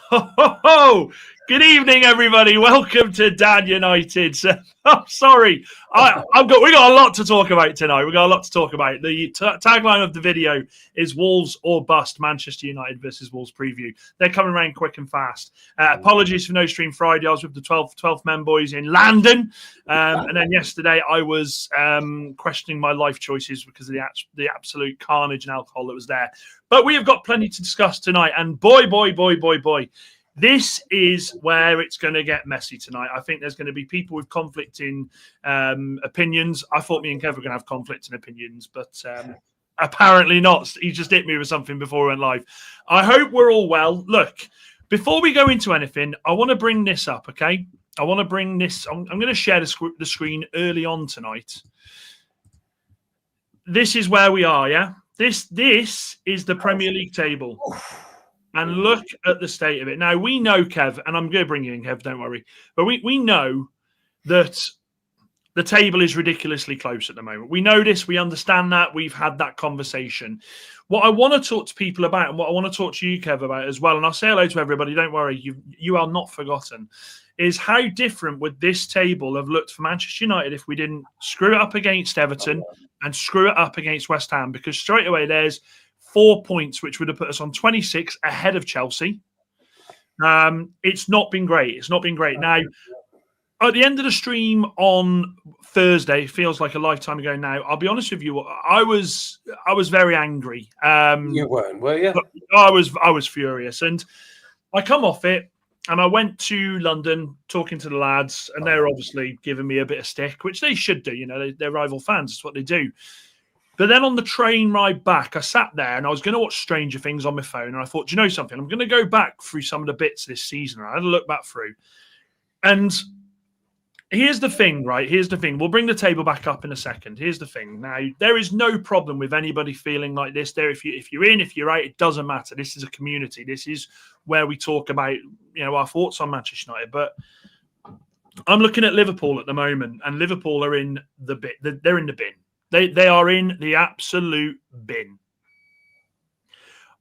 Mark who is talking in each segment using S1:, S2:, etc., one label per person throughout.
S1: Ho, ho, ho. Good evening, everybody. Welcome to Dan United. I'm sorry. We got a lot to talk about tonight. We got a lot to talk about. The tagline of the video is Wolves or Bust, Manchester United versus Wolves preview. They're coming around quick and fast. Apologies for no stream Friday. I was with the 12th men boys in London. And then yesterday I was questioning my life choices because of the absolute carnage and alcohol that was there. But we have got plenty to discuss tonight. And boy, this is where it's going to get messy tonight. I think there's going to be people with conflicting opinions. I thought me and Kev were going to have conflicting opinions, but apparently not. He just hit me with something before we went live. I hope we're all well. Look, before we go into anything, I want to bring this up, okay? I want to bring this. I'm going to share the screen early on tonight. This is where we are, yeah? This is the Premier League table. And look at the state of it. Now, we know, Kev, and I'm going to bring you in, Kev, don't worry. But we know that the table is ridiculously close at the moment. We know this. We understand that. We've had that conversation. What I want to talk to people about, and what I want to talk to you, Kev, about as well, and I'll say hello to everybody, don't worry, you are not forgotten, is how different would this table have looked for Manchester United if we didn't screw it up against Everton and screw it up against West Ham? Because straight away there's 4 points, which would have put us on 26 ahead of Chelsea. It's not been great. It's not been great. Now, at the end of the stream on Thursday, feels like a lifetime ago now. I'll be honest with you, I was very angry.
S2: You weren't, were you?
S1: I was furious, and I come off it, and I went to London talking to the lads, and they're obviously giving me a bit of stick, which they should do. You know, they're rival fans. It's what they do. But then on the train ride back, I sat there and I was going to watch Stranger Things on my phone. And I thought, do you know something? I'm going to go back through some of the bits this season. I had a look back through. And here's the thing, right? Here's the thing. We'll bring the table back up in a second. Here's the thing. Now, there is no problem with anybody feeling like this. There, if you're in, if you're out, it doesn't matter. This is a community. This is where we talk about, our thoughts on Manchester United. But I'm looking at Liverpool at the moment, and Liverpool are in the bin. They're in the bin. They are in the absolute bin.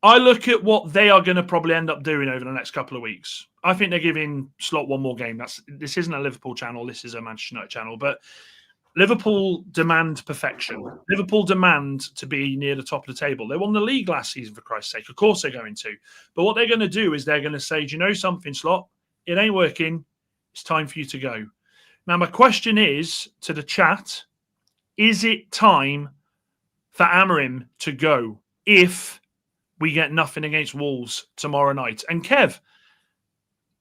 S1: I look at what they are going to probably end up doing over the next couple of weeks. I think they're giving Slot one more game. This isn't a Liverpool channel. This is a Manchester United channel. But Liverpool demand perfection. Liverpool demand to be near the top of the table. They won the league last season, for Christ's sake. Of course they're going to. But what they're going to do is they're going to say, do you know something, Slot? It ain't working. It's time for you to go. Now, my question is to the chat, is it time for Amorim to go if we get nothing against Wolves tomorrow night? And Kev,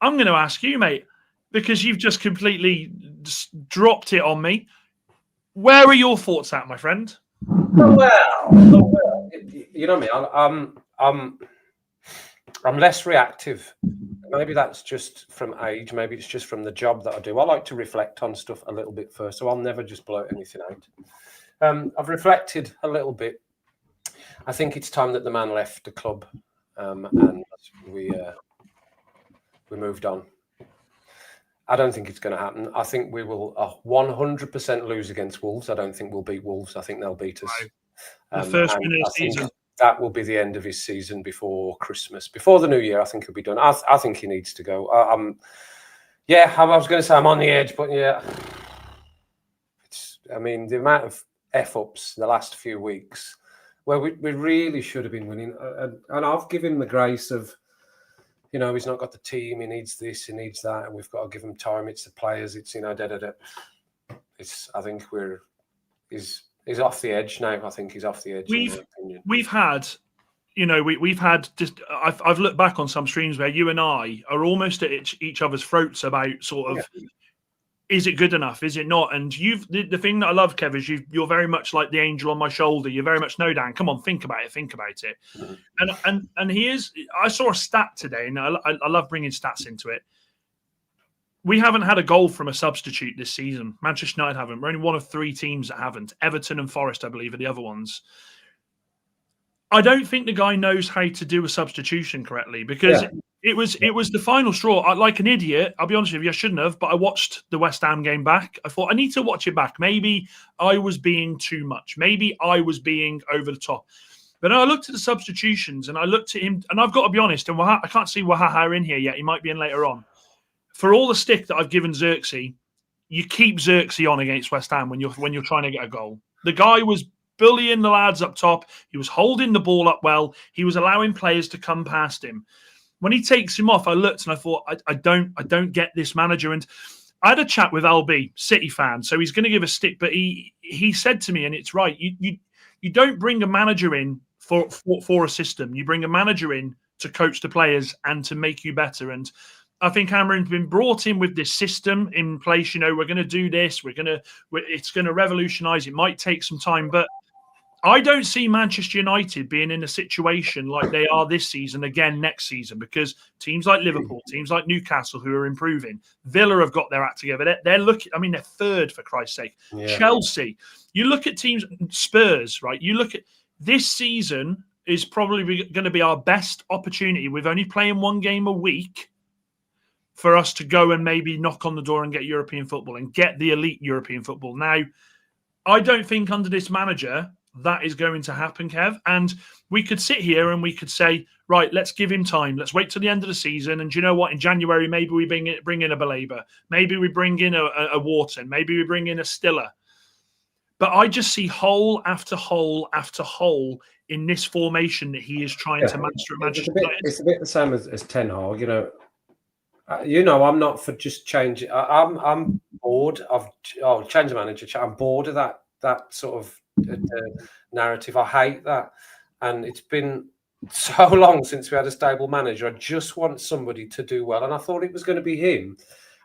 S1: I'm going to ask you, mate, because you've just completely dropped it on me. Where are your thoughts at, my friend?
S2: Well, you know me. I'm less reactive. Maybe that's just from age. Maybe it's just from the job that I do. I like to reflect on stuff a little bit first, so I'll never just blow anything out. I've reflected a little bit. I think it's time that the man left the club, and we moved on. I don't think it's going to happen. I think we will 100% lose against Wolves. I don't think we'll beat Wolves. I think they'll beat us.
S1: The first win of the season.
S2: That will be the end of his season before Christmas. Before the new year, I think he'll be done. I think he needs to go. I was going to say I'm on the edge, but yeah. The amount of F-ups the last few weeks where we really should have been winning. And I've given him the grace of, he's not got the team. He needs this, he needs that. And we've got to give him time. It's the players. It's, I think he's off the edge now. I think he's off the edge.
S1: We've had, I've looked back on some streams where you and I are almost at each other's throats about sort of, is it good enough? Is it not? And the thing that I love, Kev, is you're very much like the angel on my shoulder. You're very much, no, Dan, come on, think about it. Mm-hmm. And I saw a stat today, and I love bringing stats into it. We haven't had a goal from a substitute this season. Manchester United haven't. We're only one of 3 teams that haven't. Everton and Forest, I believe, are the other ones. I don't think the guy knows how to do a substitution correctly because it was the final straw. Like an idiot, I'll be honest with you, I shouldn't have, but I watched the West Ham game back. I thought, I need to watch it back. Maybe I was being too much. Maybe I was being over the top. But I looked at the substitutions and I looked at him, and I've got to be honest, and I can't see Wahaha in here yet. He might be in later on. For all the stick that I've given Xerxes, you keep Xerxes on against West Ham when you're trying to get a goal. The guy was bullying the lads up top. He was holding the ball up well. He was allowing players to come past him. When he takes him off, I looked and I thought, I don't get this manager. And I had a chat with LB, City fan, so he's going to give a stick, but he said to me, and it's right, you don't bring a manager in for a system. You bring a manager in to coach the players and to make you better. And I think Amorim's been brought in with this system in place. We're going to do this. It's going to revolutionise. It might take some time, but I don't see Manchester United being in a situation like they are this season again next season, because teams like Liverpool, teams like Newcastle, who are improving, Villa have got their act together. They're looking. I mean, they're third for Christ's sake. Yeah. Chelsea. You look at teams, Spurs, right? You look at this season is probably going to be our best opportunity with only playing one game a week for us to go and maybe knock on the door and get European football and get the elite European football. Now, I don't think under this manager that is going to happen, Kev. And we could sit here and we could say, right, let's give him time. Let's wait till the end of the season. And do you know what? In January, maybe we bring in a Baleba. Maybe we bring in a Wharton. Maybe we bring in a Stiller. But I just see hole after hole after hole in this formation that he is trying to master at Manchester United.
S2: It's a bit the same as Ten Hag, I'm not for just change. I'm bored of change the manager. I'm bored of that sort of narrative. I hate that, and it's been so long since we had a stable manager. I just want somebody to do well, and I thought it was going to be him.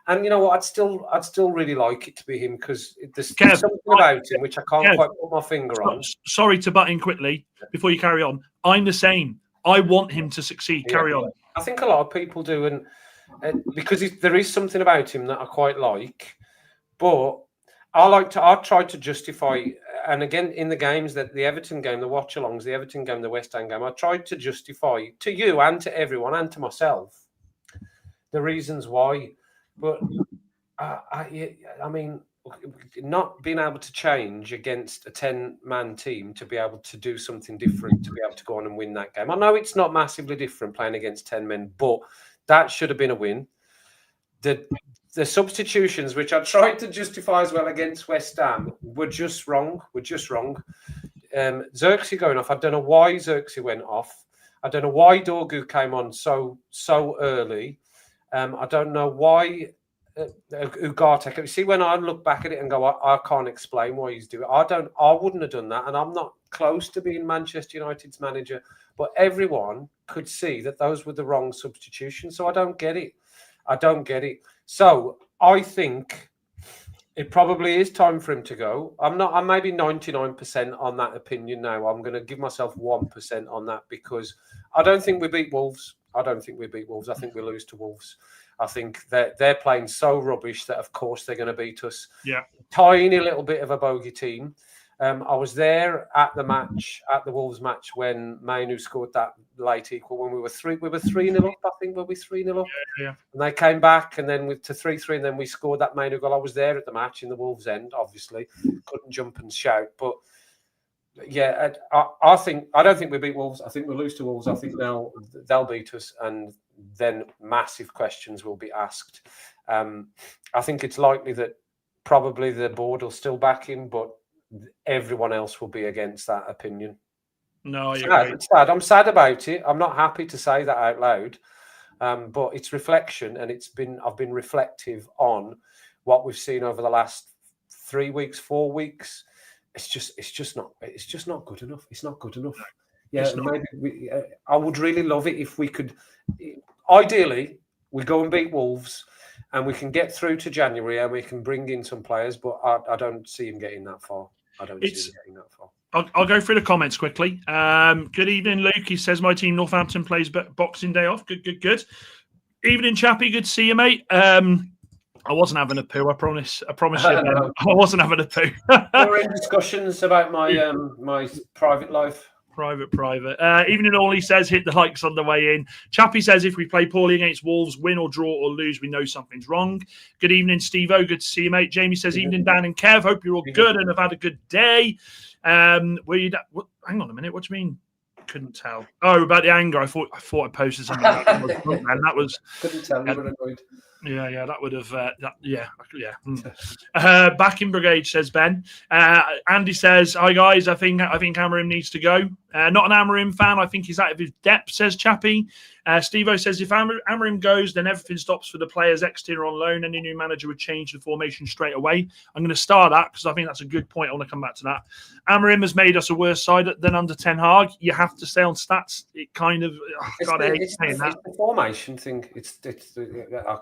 S2: And you know what? I'd still really like it to be him, because there's something about him which I can't quite put my finger on.
S1: Sorry to butt in quickly before you carry on. I'm the same. I want him to succeed. Carry on.
S2: I think a lot of people do, and because there is something about him that I quite like, but I try to justify, and again in the games, that the Everton game, the watch-alongs, the Everton game, the West Ham game, I tried to justify to you and to everyone and to myself the reasons why. But I mean, not being able to change against a 10-man team to be able to do something different, to be able to go on and win that game. I know it's not massively different playing against 10 men, but that should have been a win. The substitutions, which I tried to justify as well against West Ham, were just wrong. Xerxes going off. I don't know why Xerxes went off. I don't know why Dorgu came on so early. I don't know why Ugarte. You see, when I look back at it and go, I can't explain why he's doing it. I wouldn't have done that, and I'm not close to being Manchester United's manager. But everyone could see that those were the wrong substitutions. So I don't get it. So I think it probably is time for him to go. I'm maybe 99% on that opinion now. I'm going to give myself 1% on that, because I don't think we beat Wolves. I think we lose to Wolves. I think they're playing so rubbish that, of course, they're going to beat us.
S1: Yeah. Tiny
S2: little bit of a bogey team. I was there at the Wolves match, when Molineux scored that late equal, when we were 3-0 up, I think. Were we 3-0 up?
S1: Yeah.
S2: And they came back, and then to 3-3, and then we scored that Molineux goal. I was there at the match in the Wolves end, obviously. Couldn't jump and shout. But yeah, I don't think we beat Wolves. I think we lose to Wolves. I think they'll beat us, and then massive questions will be asked. I think it's likely that probably the board will still back him, but everyone else will be against that opinion.
S1: No,
S2: it's sad. I'm sad about it. I'm not happy to say that out loud, but it's reflection, and I've been reflective on what we've seen over the last 3 weeks, 4 weeks. It's just not good enough. It's not good enough. Yeah, maybe I would really love it if we could. Ideally, we go and beat Wolves, and we can get through to January, and we can bring in some players. But I don't see him getting that far. I'll
S1: go through the comments quickly. Good evening, Luke. He says my team Northampton plays Boxing Day off. Good. Evening, Chappie. Good to see you, mate. I wasn't having a poo. I promise you. I wasn't having a poo.
S2: We're in discussions about my my private life.
S1: Private. Evening, all. He says hit the likes on the way in. Chappie says if we play poorly against Wolves, win or draw or lose, we know something's wrong. Good evening, Steve-O. Good to see you, mate. Jamie says evening, Dan and Kev. Hope you're all good and have had a good day. Hang on a minute. What do you mean? couldn't tell. Oh, about the anger. I thought I posted something. And that was
S2: couldn't tell. You were annoyed.
S1: Yeah, that would have. Back in brigade, says Ben. Andy says, "Hi guys, I think Amorim needs to go. Not an Amorim fan. I think he's out of his depth," says Chappie. Steve-O says, "If Amorim goes, then everything stops for the players exiting or on loan. Any new manager would change the formation straight away." I'm going to start that because I think that's a good point. I want to come back to that. Amorim has made us a worse side than under Ten Hag. You have to stay on stats. It kind of.
S2: It's the formation thing. I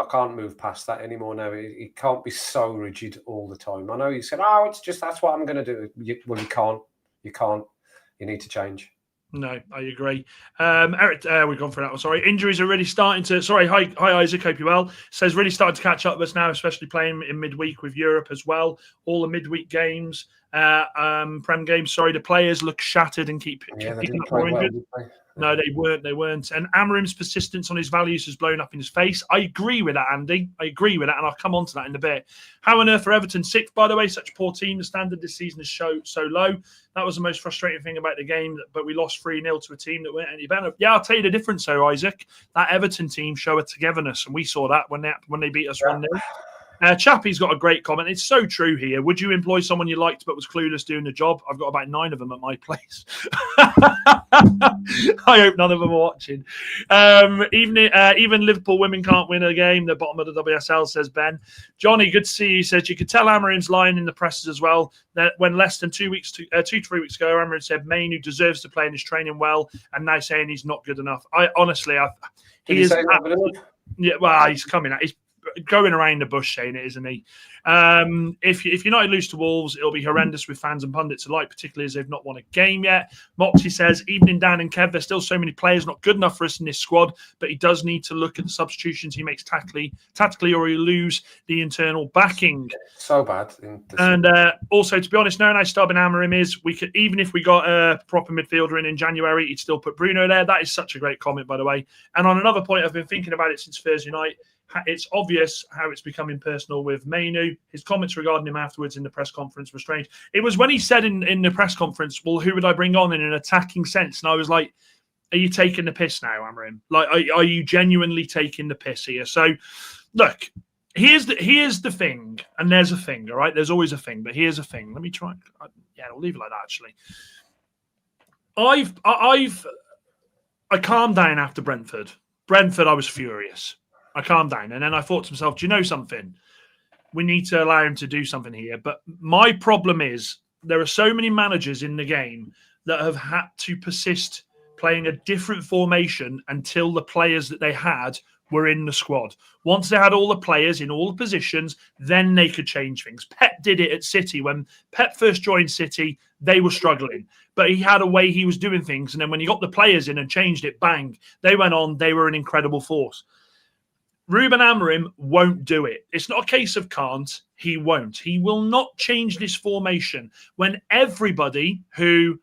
S2: can't move past that anymore now. It can't be so rigid all the time. I know you said, "Oh, it's just that's what I'm going to do." Well, you can't. You can't. You need to change.
S1: No, I agree. Eric, we've gone for that one. Sorry, injuries are really starting to. Sorry, hi Isaac. Hope you well. Says really starting to catch up with us now, especially playing in midweek with Europe as well. All the midweek games, prem games. Sorry, the players look shattered and keep picking up more injured. No, they weren't. And Amorim's persistence on his values has blown up in his face. I agree with that, Andy. I agree with that, and I'll come on to that in a bit. How on earth are Everton sixth, by the way? Such a poor team. The standard this season is so low. That was the most frustrating thing about the game, but we lost 3-0 to a team that weren't any better. Yeah, I'll tell you the difference, though, Isaac. That Everton team show a togetherness, and we saw that when they beat us 1-0. Chappie's got a great comment. It's so true here. Would you employ someone you liked but was clueless doing the job? I've got about 9 of them at my place. I hope none of them are watching. Even Liverpool women can't win a game. The bottom of the WSL, says Ben. Johnny, good to see you. Says you could tell Amorim's lying in the presses as well. That when less than 2 to 3 weeks ago, Amorim said Mainu deserves to play and is training well, and now saying he's not good enough. He is. Yeah, well, he's coming out. He's going around the bush saying it, isn't he? If United lose to Wolves, it'll be horrendous with fans and pundits alike, particularly as they've not won a game yet. Moxie says, evening Dan and Kev, there's still so many players not good enough for us in this squad, but he does need to look at the substitutions he makes tactically, or he'll lose the internal backing.
S2: So bad.
S1: And also, to be honest, knowing how stubborn Amorim is, we could, even if we got a proper midfielder in January, he'd still put Bruno there. That is such a great comment, by the way. And on another point, I've been thinking about it since Thursday night. It's obvious how it's becoming personal with Mainu. His comments regarding him afterwards in the press conference were strange. It was when he said in the press conference, well, who would I bring on in an attacking sense? And I was like, are you taking the piss now, Amorim? Like, are you genuinely taking the piss here? So, look, here's the thing, and there's a thing, all right? There's always a thing, but here's a thing. Let me try. Yeah, I'll leave it like that, actually. I calmed down after Brentford. Brentford, I was furious. I calmed down. And then I thought to myself, do you know something? We need to allow him to do something here. But my problem is there are so many managers in the game that have had to persist playing a different formation until the players that they had were in the squad. Once they had all the players in all the positions, then they could change things. Pep did it at City. When Pep first joined City, they were struggling. But he had a way he was doing things. And then when he got the players in and changed it, bang, they went on. They were an incredible force. Rúben Amorim won't do it. It's not a case of can't. He won't. He will not change this formation when everybody who,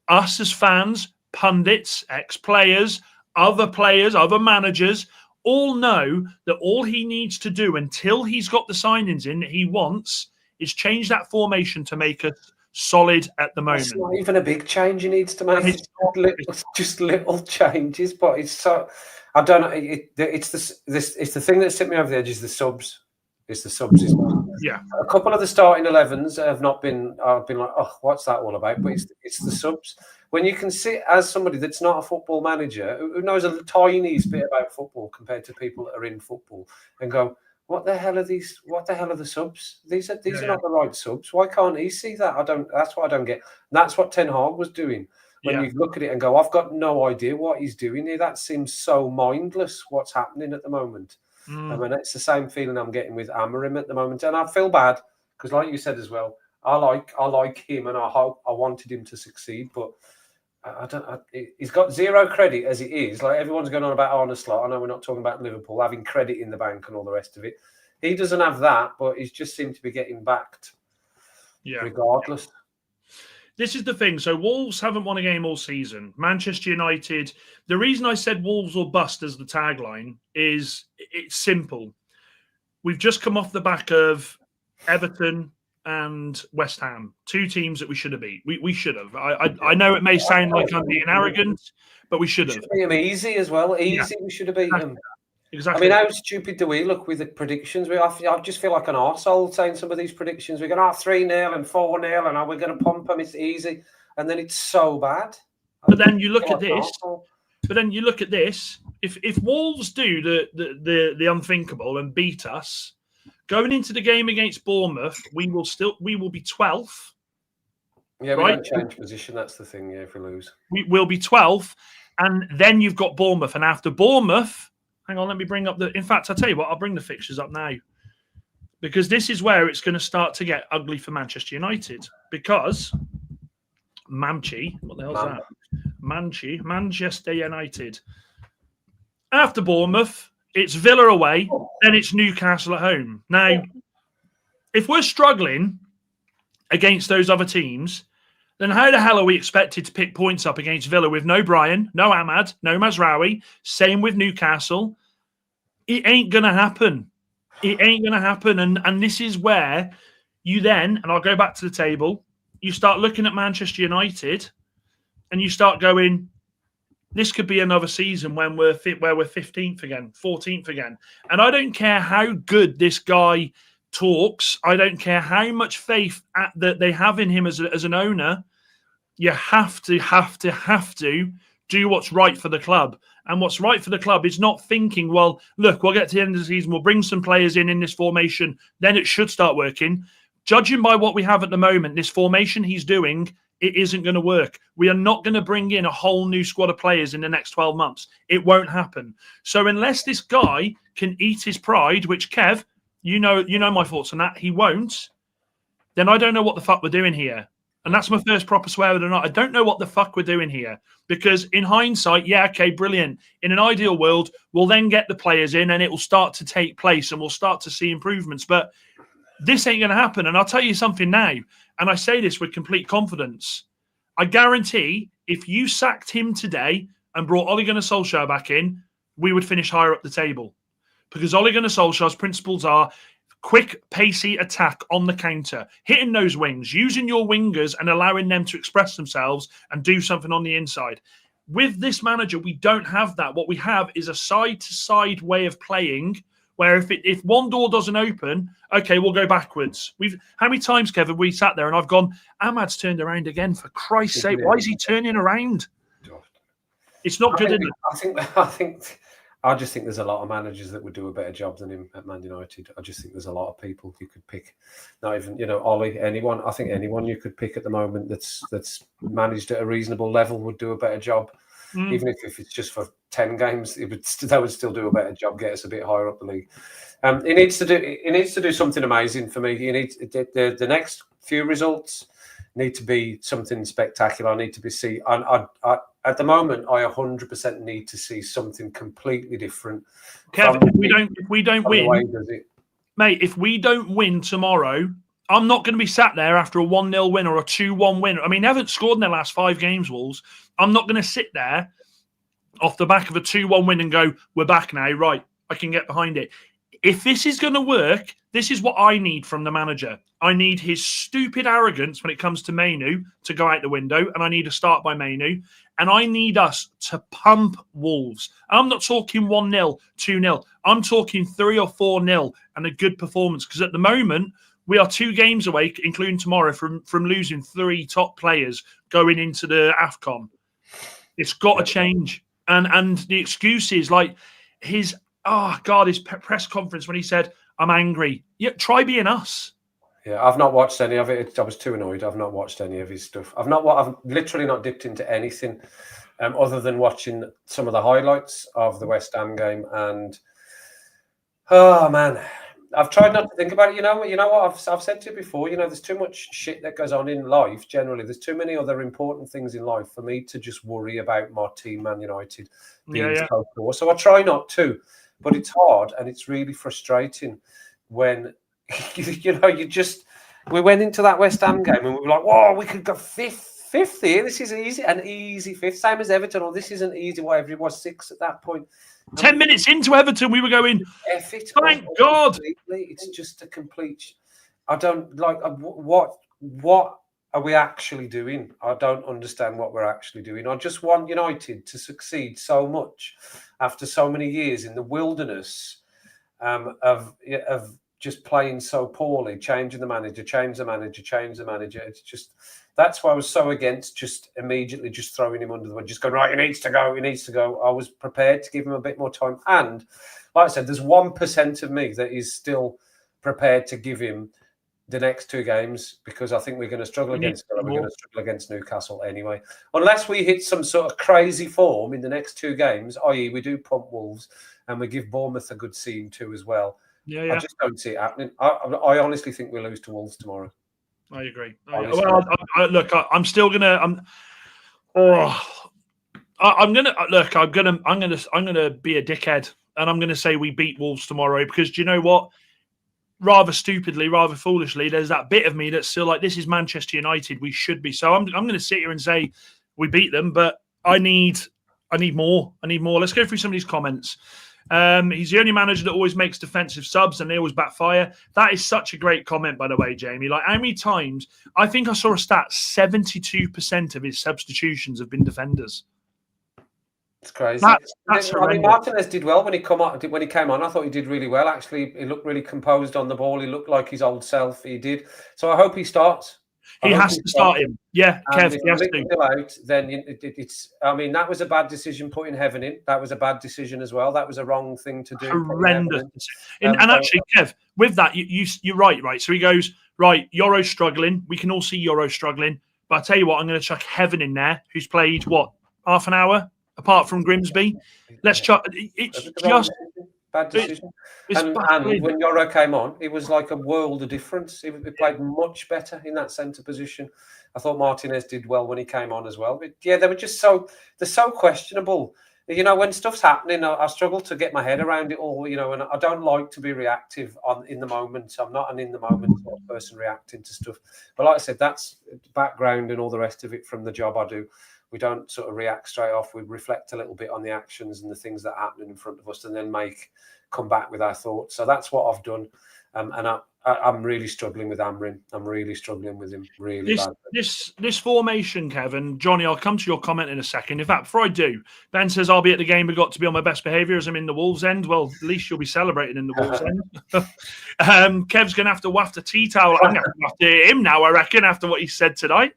S1: us as fans, pundits, ex-players, other managers, all know that all he needs to do until he's got the signings in that he wants is change that formation to make us solid at the moment.
S2: It's not even a big change he needs to make. It's just little changes, but it's so... I don't know. It's the thing that set me over the edge is the subs. It's the subs.
S1: Yeah.
S2: A couple of the starting 11s have not been. I've been like, oh, what's that all about? But it's the subs. When you can sit as somebody that's not a football manager who knows a tiniest bit about football compared to people that are in football, and go, what the hell are these? What the hell are the subs? These are not the right subs. Why can't he see that? That's what I don't get. And that's what Ten Hag was doing. When you look at it and go, I've got no idea what he's doing here. That seems so mindless, what's happening at the moment. I mean, it's the same feeling I'm getting with Amorim at the moment. And I feel bad because, like you said as well, I like him and I wanted him to succeed. But he's got zero credit as it is. Like everyone's going on about Arne Slot. I know we're not talking about Liverpool having credit in the bank and all the rest of it. He doesn't have that, but he's just seemed to be getting backed regardless.
S1: This is the thing. So Wolves haven't won a game all season. Manchester United, the reason I said Wolves or bust as the tagline is it's simple. We've just come off the back of Everton and West Ham, 2 teams that we should have beat. We should have. I know it may sound like I'm being arrogant, but we should have.
S2: Beat them easy as well. Easy, we should have beat them.
S1: Exactly.
S2: I mean, how stupid do we look with the predictions? I just feel like an arsehole saying some of these predictions. We're going to have 3-0 and 4-0 and we're going to pump them. It's easy. And then it's so bad.
S1: But then you look at this. But then you look at this. If Wolves do the unthinkable and beat us, going into the game against Bournemouth, we will be 12th.
S2: Yeah, we
S1: right?
S2: don't change position. That's the thing. Yeah, if we lose,
S1: we will be 12th, and then you've got Bournemouth, and after Bournemouth. Hang on, let me bring up in fact, I'll tell you what, I'll bring the fixtures up now. Because this is where it's going to start to get ugly for Manchester United. Because Manchester United. After Bournemouth, it's Villa away, then it's Newcastle at home. Now, if we're struggling against those other teams, then how the hell are we expected to pick points up against Villa with no Brian, no Ahmad, no Mazraoui? Same with Newcastle. It ain't going to happen. It ain't going to happen. And this is where you then, and I'll go back to the table, you start looking at Manchester United and you start going, this could be another season when we're 15th again, 14th again. And I don't care how good this guy talks. I don't care how much faith that they have in him as an owner. You have to do what's right for the club. And what's right for the club is not thinking, well, look, we'll get to the end of the season, we'll bring some players in this formation, then it should start working. Judging by what we have at the moment, this formation he's doing, it isn't going to work. We are not going to bring in a whole new squad of players in the next 12 months. It won't happen. So unless this guy can eat his pride, which Kev, you know my thoughts on that, he won't, then I don't know what the fuck we're doing here. And that's my first proper swear word or not. I don't know what the fuck we're doing here. Because in hindsight, yeah, okay, brilliant. In an ideal world, we'll then get the players in and it will start to take place and we'll start to see improvements. But this ain't going to happen. And I'll tell you something now, and I say this with complete confidence. I guarantee if you sacked him today and brought Ole Gunnar Solskjaer back in, we would finish higher up the table. Because Ole Gunnar Solskjaer's principles are quick, pacey attack on the counter, hitting those wings, using your wingers and allowing them to express themselves and do something on the inside. With this manager, we don't have that. What we have is a side-to-side way of playing where if one door doesn't open, okay, we'll go backwards. How many times, Kevin, we sat there and I've gone, Ahmad's turned around again, for Christ's sake. Why is he turning around? It's not good, is it?
S2: I just think there's a lot of managers that would do a better job than him at Man United. I just think there's a lot of people you could pick. Not even, Ollie, anyone. I think anyone you could pick at the moment that's managed at a reasonable level would do a better job. Even if it's just for 10 games, they would still do a better job, get us a bit higher up the league. He needs to do something amazing for me. He needs the next few results need to be something spectacular. I need to be see. At the moment, I 100% need to see something completely different.
S1: Kev, if we don't win, mate, if we don't win tomorrow, I'm not going to be sat there after a 1-0 win or a 2-1 win. I mean, they haven't scored in their last 5 games, Wolves. I'm not going to sit there off the back of a 2-1 win and go, we're back now. Right, I can get behind it. If this is going to work, this is what I need from the manager. I need his stupid arrogance when it comes to Mainu to go out the window, and I need a start by Mainu. And I need us to pump Wolves. I'm not talking 1-0, 2-0. I'm talking 3 or 4-0 and a good performance. Because at the moment, we are 2 games away, including tomorrow, from losing 3 top players going into the AFCON. It's got to change. And the excuses like his press conference when he said, I'm angry. Yeah, try being us.
S2: Yeah, I've not watched any of it. I was too annoyed. I've not watched any of his stuff. I've literally not dipped into anything other than watching some of the highlights of the West Ham game. And oh man, I've tried not to think about it. You know what? I've said to you before. There's too much shit that goes on in life. Generally, there's too many other important things in life for me to just worry about my team, Man United, being so poor. So I try not to, but it's hard and it's really frustrating when. We went into that West Ham game and we were like, whoa, we could go fifth here. This is an easy fifth, same as Everton. Or this isn't easy, whatever it was, 6 at that point.
S1: 10 minutes into Everton, we were going, thank God.
S2: It's just a complete. I don't like what are we actually doing? I don't understand what we're actually doing. I just want United to succeed so much after so many years in the wilderness of just playing so poorly, changing the manager. It's just, that's why I was so against just immediately just throwing him under the bus, just going, right, he needs to go. I was prepared to give him a bit more time. And like I said, there's 1% of me that is still prepared to give him the next 2 games, because I think we're going to struggle against Newcastle anyway. Unless we hit some sort of crazy form in the next 2 games, i.e. we do pump Wolves and we give Bournemouth a good scene too as well.
S1: Yeah.
S2: I just don't see it happening. I honestly think we lose to Wolves tomorrow.
S1: I agree.
S2: Look,
S1: I'm still gonna. I'm gonna be a dickhead, and I'm gonna say we beat Wolves tomorrow, because do you know what? Rather stupidly, rather foolishly, there's that bit of me that's still like, this is Manchester United. We should be. So I'm going to sit here and say we beat them, but I need more. Let's go through some of these comments. He's the only manager that always makes defensive subs and they always backfire. That is such a great comment, by the way, Jamie. Like, how many times? I think I saw a stat: 72% of his substitutions have been defenders.
S2: It's crazy.
S1: That's
S2: I mean, Martinez did well when he came on. I thought he did really well. Actually, he looked really composed on the ball. He looked like his old self. He did. So I hope he starts.
S1: He has to start him. Yeah, Kev, he has to.
S2: Out, then it's. I mean, that was a bad decision putting Heaven in. That was a bad decision as well. That was a wrong thing to do.
S1: Horrendous. And actually, Kev, with that, you're right. So he goes, right, Yoro's struggling. We can all see Yoro struggling. But I tell you what, I'm going to chuck Heaven in there, who's played, half an hour? Apart from Grimsby, let's chuck. It's just
S2: bad decision. And when Yoro came on, it was like a world of difference. He played much better in that centre position. I thought Martinez did well when he came on as well. But yeah, they were just they're so questionable. When stuff's happening, I struggle to get my head around it all. And I don't like to be reactive in the moment. I'm not an in the moment sort of person reacting to stuff. But like I said, that's background and all the rest of it from the job I do. We don't sort of react straight off. We reflect a little bit on the actions and the things that are happening in front of us, and then come back with our thoughts. So that's what I've done. And I'm really struggling with Amorim. I'm really struggling with him really bad.
S1: This formation, Kevin, Johnny, I'll come to your comment in a second. In fact, before I do, Ben says, I'll be at the game, but got to be on my best behaviour as I'm in the Wolves end. Well, at least you'll be celebrating in the Wolves end. Kev's going to have to waft a tea towel. I'm going to have to hit him now, I reckon, after what he said tonight.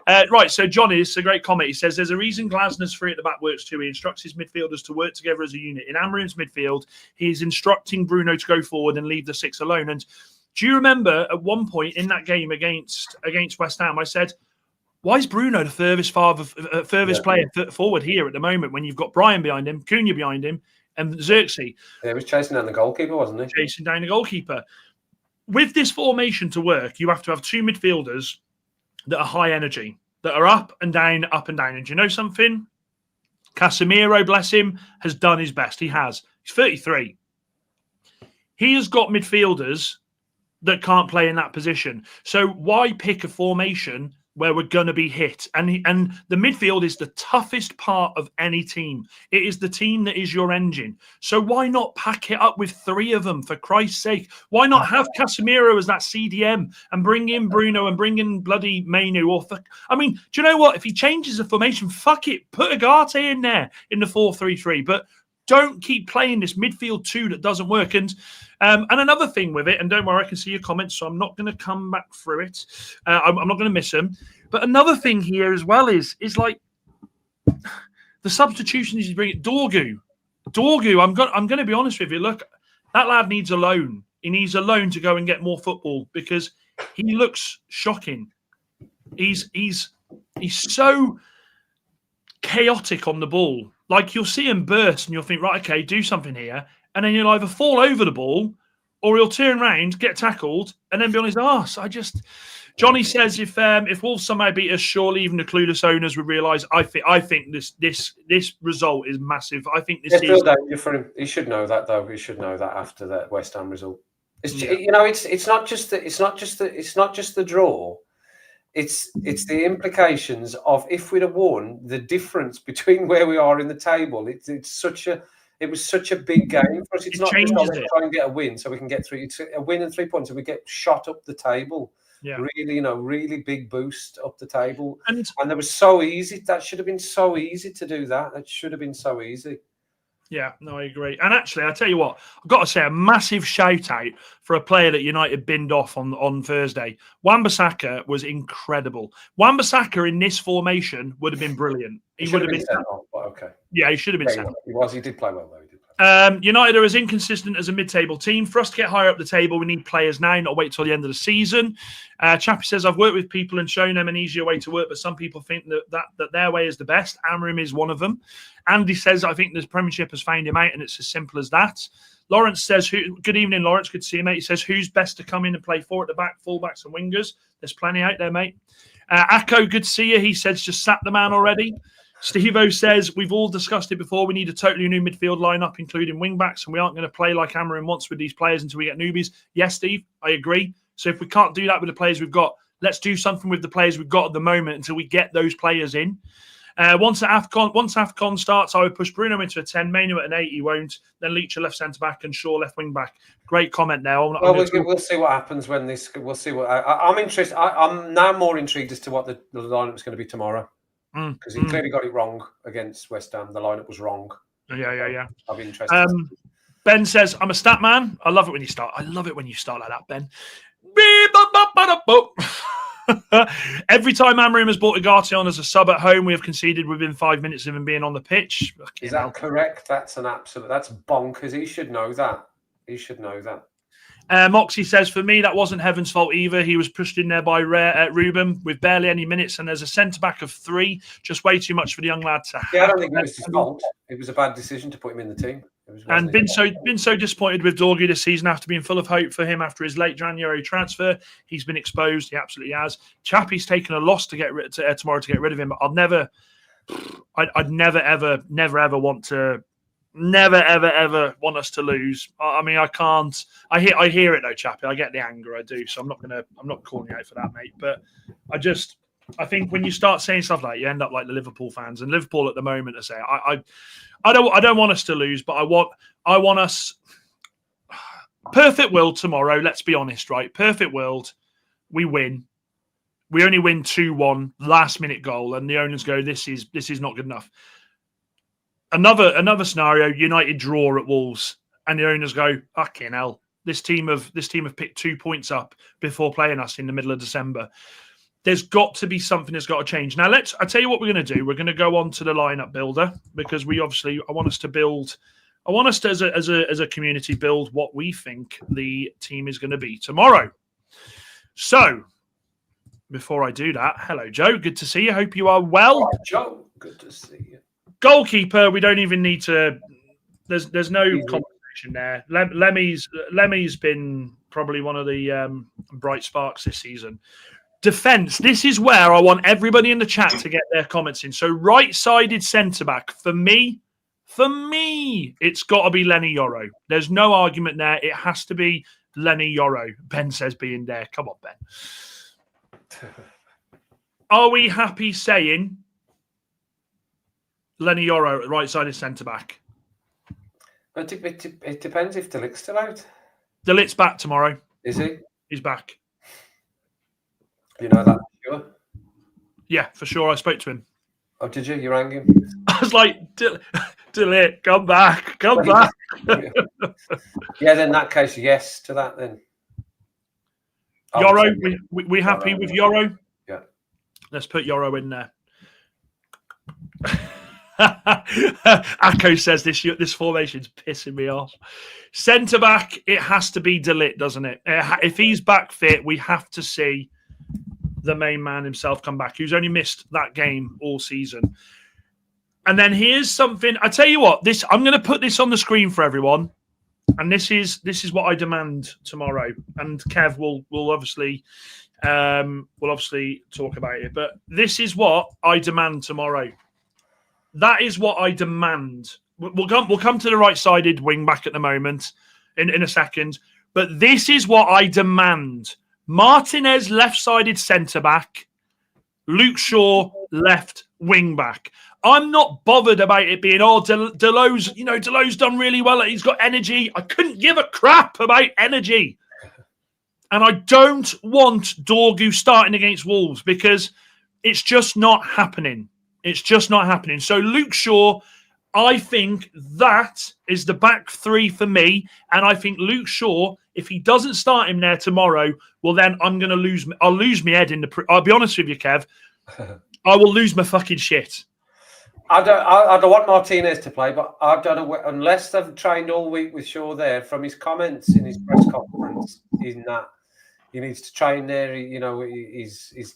S1: Right, so Johnny, this is a great comment. He says, there's a reason Glasner's 3 at the back works too. He instructs his midfielders to work together as a unit. In Amorim's midfield, he's instructing Bruno to go forward and leave the 6 alone. And do you remember at one point in that game against West Ham, I said, why is Bruno the furthest player forward here at the moment when you've got Brian behind him, Cunha behind him, and Xerxes?
S2: Yeah, he was chasing down the goalkeeper, wasn't he?
S1: Chasing down the goalkeeper. With this formation to work, you have to have 2 midfielders that are high energy, that are up and down, up and down. And do you know something? Casemiro, bless him, has done his best. He has. He's 33. He has got midfielders that can't play in that position. So why pick a formation where we're going to be hit? And the midfield is the toughest part of any team. It is the team that is your engine. So why not pack it up with 3 of them, for Christ's sake? Why not have Casemiro as that CDM and bring in Bruno and bring in bloody Mainu? I mean, do you know what? If he changes the formation, fuck it. Put Agate in there in the 4-3-3. But don't keep playing this midfield 2 that doesn't work. And another thing with it, and don't worry, I can see your comments, so I'm not going to come back through it. I'm not going to miss them. But another thing here as well is like the substitutions he's bringing. Dorgu, I'm going to be honest with you. Look, that lad needs a loan. He needs a loan to go and get more football, because he looks shocking. He's so chaotic on the ball. Like, you'll see him burst and you'll think, right, okay, do something here. And then he'll either fall over the ball or he'll turn around, get tackled, and then be on his arse. Johnny says if Wolves somehow beat us, surely even the clueless owners would realise. I think this result is massive. I think this is
S2: danger for him. He should know that, though. He should know that after that West Ham result. It's not just the draw. It's the implications of, if we'd have won, the difference between where we are in the table. It's such a it was such a big game for us. It's not just
S1: changes
S2: try and get a win so we can get through. It's a win and 3 points, and we get shot up the table.
S1: Yeah.
S2: Really, really big boost up the table.
S1: And
S2: there was so easy. That should have been so easy to do that. That should have been so easy.
S1: Yeah, no, I agree. And actually, I tell you what, I've got to say a massive shout out for a player that United binned off on Thursday. Wan-Bissaka was incredible. Wan-Bissaka in this formation would have been brilliant. He would have been
S2: sent off, but okay.
S1: Yeah, he should have been sent off.
S2: He did play well, though.
S1: United are as inconsistent as a mid-table team. For us to get higher up the table, we need players now, not wait till the end of the season. Chappie says, I've worked with people and shown them an easier way to work, but some people think that their way is the best. Amorim is one of them. Andy says, I think the Premiership has found him out, and it's as simple as that. Lawrence says, good evening, Lawrence. Good to see you, mate. He says, who's best to come in and play four at the back, fullbacks and wingers? There's plenty out there, mate. Akko, good to see you. He says, just sat the man already. Steve-O says, we've all discussed it before. We need a totally new midfield lineup, including wing-backs, and we aren't going to play like Amorim wants with these players until we get newbies. Yes, Steve, I agree. So if we can't do that with the players we've got, let's do something with the players we've got at the moment until we get those players in. Once AFCON starts, I would push Bruno into a 10, Mainu at an 8, he won't. Then Leach a left centre-back and Shaw left wing-back. Great comment there.
S2: We'll see what happens when this... We'll see what... I'm interested. I'm now more intrigued as to what the lineup is going to be tomorrow. Because he clearly got it wrong against West Ham. The lineup was wrong.
S1: Yeah.
S2: I'll be interested.
S1: Ben says, I'm a stat man. I love it when you start. I love it when you start like that, Ben. Every time Amorim has brought Ugarte on as a sub at home, we have conceded within 5 minutes of him being on the pitch.
S2: Is that correct? That's bonkers. He should know that.
S1: Moxie says, for me, that wasn't Heaven's fault either. He was pushed in there by Rúben with barely any minutes, and there's a centre-back of 3, just way too much for the young lad to have.
S2: Yeah, I don't think it was his fault. It was a bad decision to put him in the team.
S1: And been so disappointed with Dorgu this season after being full of hope for him after his late January transfer. He's been exposed. He absolutely has. Chappie's taken a loss to get tomorrow to get rid of him, but I'd never ever want to. Never, ever want us to lose. I mean, I can't. I hear it though, Chappie. I get the anger. I do. So I'm not calling you out for that, mate. But I think when you start saying stuff like that, you end up like the Liverpool fans, and Liverpool at the moment are saying, I don't want us to lose, but I want us perfect world tomorrow. Let's be honest, right? Perfect world. We win. We only win 2-1, last minute goal, and the owners go, this is not good enough. Another scenario, United draw at Wolves, and the owners go, fucking hell, this team have picked 2 points up before playing us in the middle of December. There's got to be something that's got to change. Now, I tell you what we're going to do. We're going to go on to the lineup builder, because I want us to, as a community, build what we think the team is going to be tomorrow. So, before I do that, hello, Joe. Good to see you. Hope you are well.
S2: Hi, Joe. Good to see you.
S1: Goalkeeper, we don't even need to. There's no conversation there. Lemmy's been probably one of the bright sparks this season. Defence, this is where I want everybody in the chat to get their comments in. So right-sided centre-back, for me, it's got to be Lenny Yoro. There's no argument there. It has to be Lenny Yoro. Ben says being there. Come on, Ben. Are we happy saying Lenny Yoro, right-sided centre-back?
S2: It depends if De Ligt's still out.
S1: De Ligt's back tomorrow.
S2: Is he?
S1: He's back.
S2: You know that for sure?
S1: Yeah, for sure. I spoke to him.
S2: Oh, did you? You rang him?
S1: I was like, De Ligt, come back.
S2: Yeah, then in that case, yes to that then.
S1: Yoro, we happy with Yoro?
S2: Yeah.
S1: Let's put Yoro in there. Akko says this formation's pissing me off. Centre back, it has to be De Ligt, doesn't it? If he's back fit, we have to see the main man himself come back, who's only missed that game all season. And then here's something. I tell you what, I'm going to put this on the screen for everyone, and this is what I demand tomorrow. And Kev will obviously talk about it, but this is what I demand tomorrow. That is what I demand. We'll come to the right-sided wing back at the moment in a second. But this is what I demand. Martinez, left-sided centre-back. Luke Shaw, left wing-back. I'm not bothered about it being, Deleu's done really well. He's got energy. I couldn't give a crap about energy. And I don't want Dorgu starting against Wolves because it's just not happening. It's just not happening. So Luke Shaw, I think that is the back three for me. And I think Luke Shaw, if he doesn't start him there tomorrow, well, then I'm going to lose. I'll lose my head I'll be honest with you, Kev. I will lose my fucking shit.
S2: I don't want Martinez to play, but I don't know unless they've trained all week with Shaw there. From his comments in his press conference, in that he needs to train there.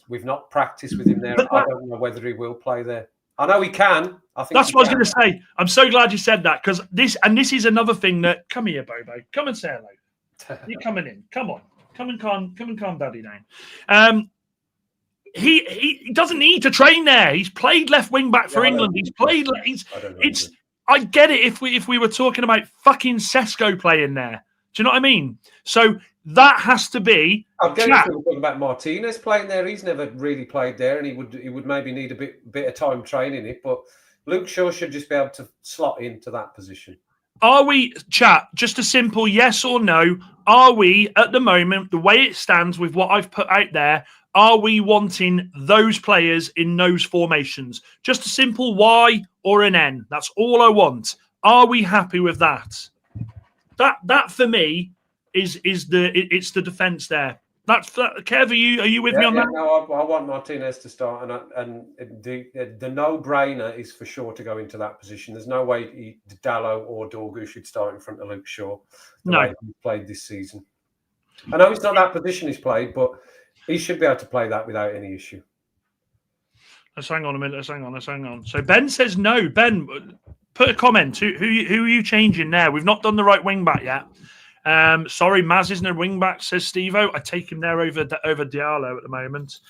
S2: We've not practiced with him there. I don't know whether he will play there. I know he can. I think
S1: that's what I was going to say. I'm so glad you said that because this is another thing that. Come here, Bobo. Come and say hello. You're coming in. Come on. Come and calm Daddy down. He doesn't need to train there. He's played left wing back for England. He's played. I get it if we were talking about fucking Sesko playing there. Do you know what I mean? So that has to be.
S2: I'm getting talking about Martinez playing there. He's never really played there, and he would maybe need a bit of time training it. But Luke Shaw should just be able to slot into that position.
S1: Are we, chat, just a simple yes or no, are we, at the moment, the way it stands with what I've put out there, are we wanting those players in those formations? Just a simple Y or an N. That's all I want. Are we happy with that? That for me is the defence there. Kev, are you with me on that?
S2: No, I want Martinez to start, and the no-brainer is for sure to go into that position. There's no way Dalot or Dorgu should start in front of Luke Shaw the way he played this season. I know it's not that position he's played, but he should be able to play that without any issue.
S1: Let's hang on a minute. Let's hang on. So Ben says no. Ben, put a comment. Who are you changing there? We've not done the right wing back yet. Sorry, Maz isn't a wing back, says Steve-O. I take him there over Diallo at the moment.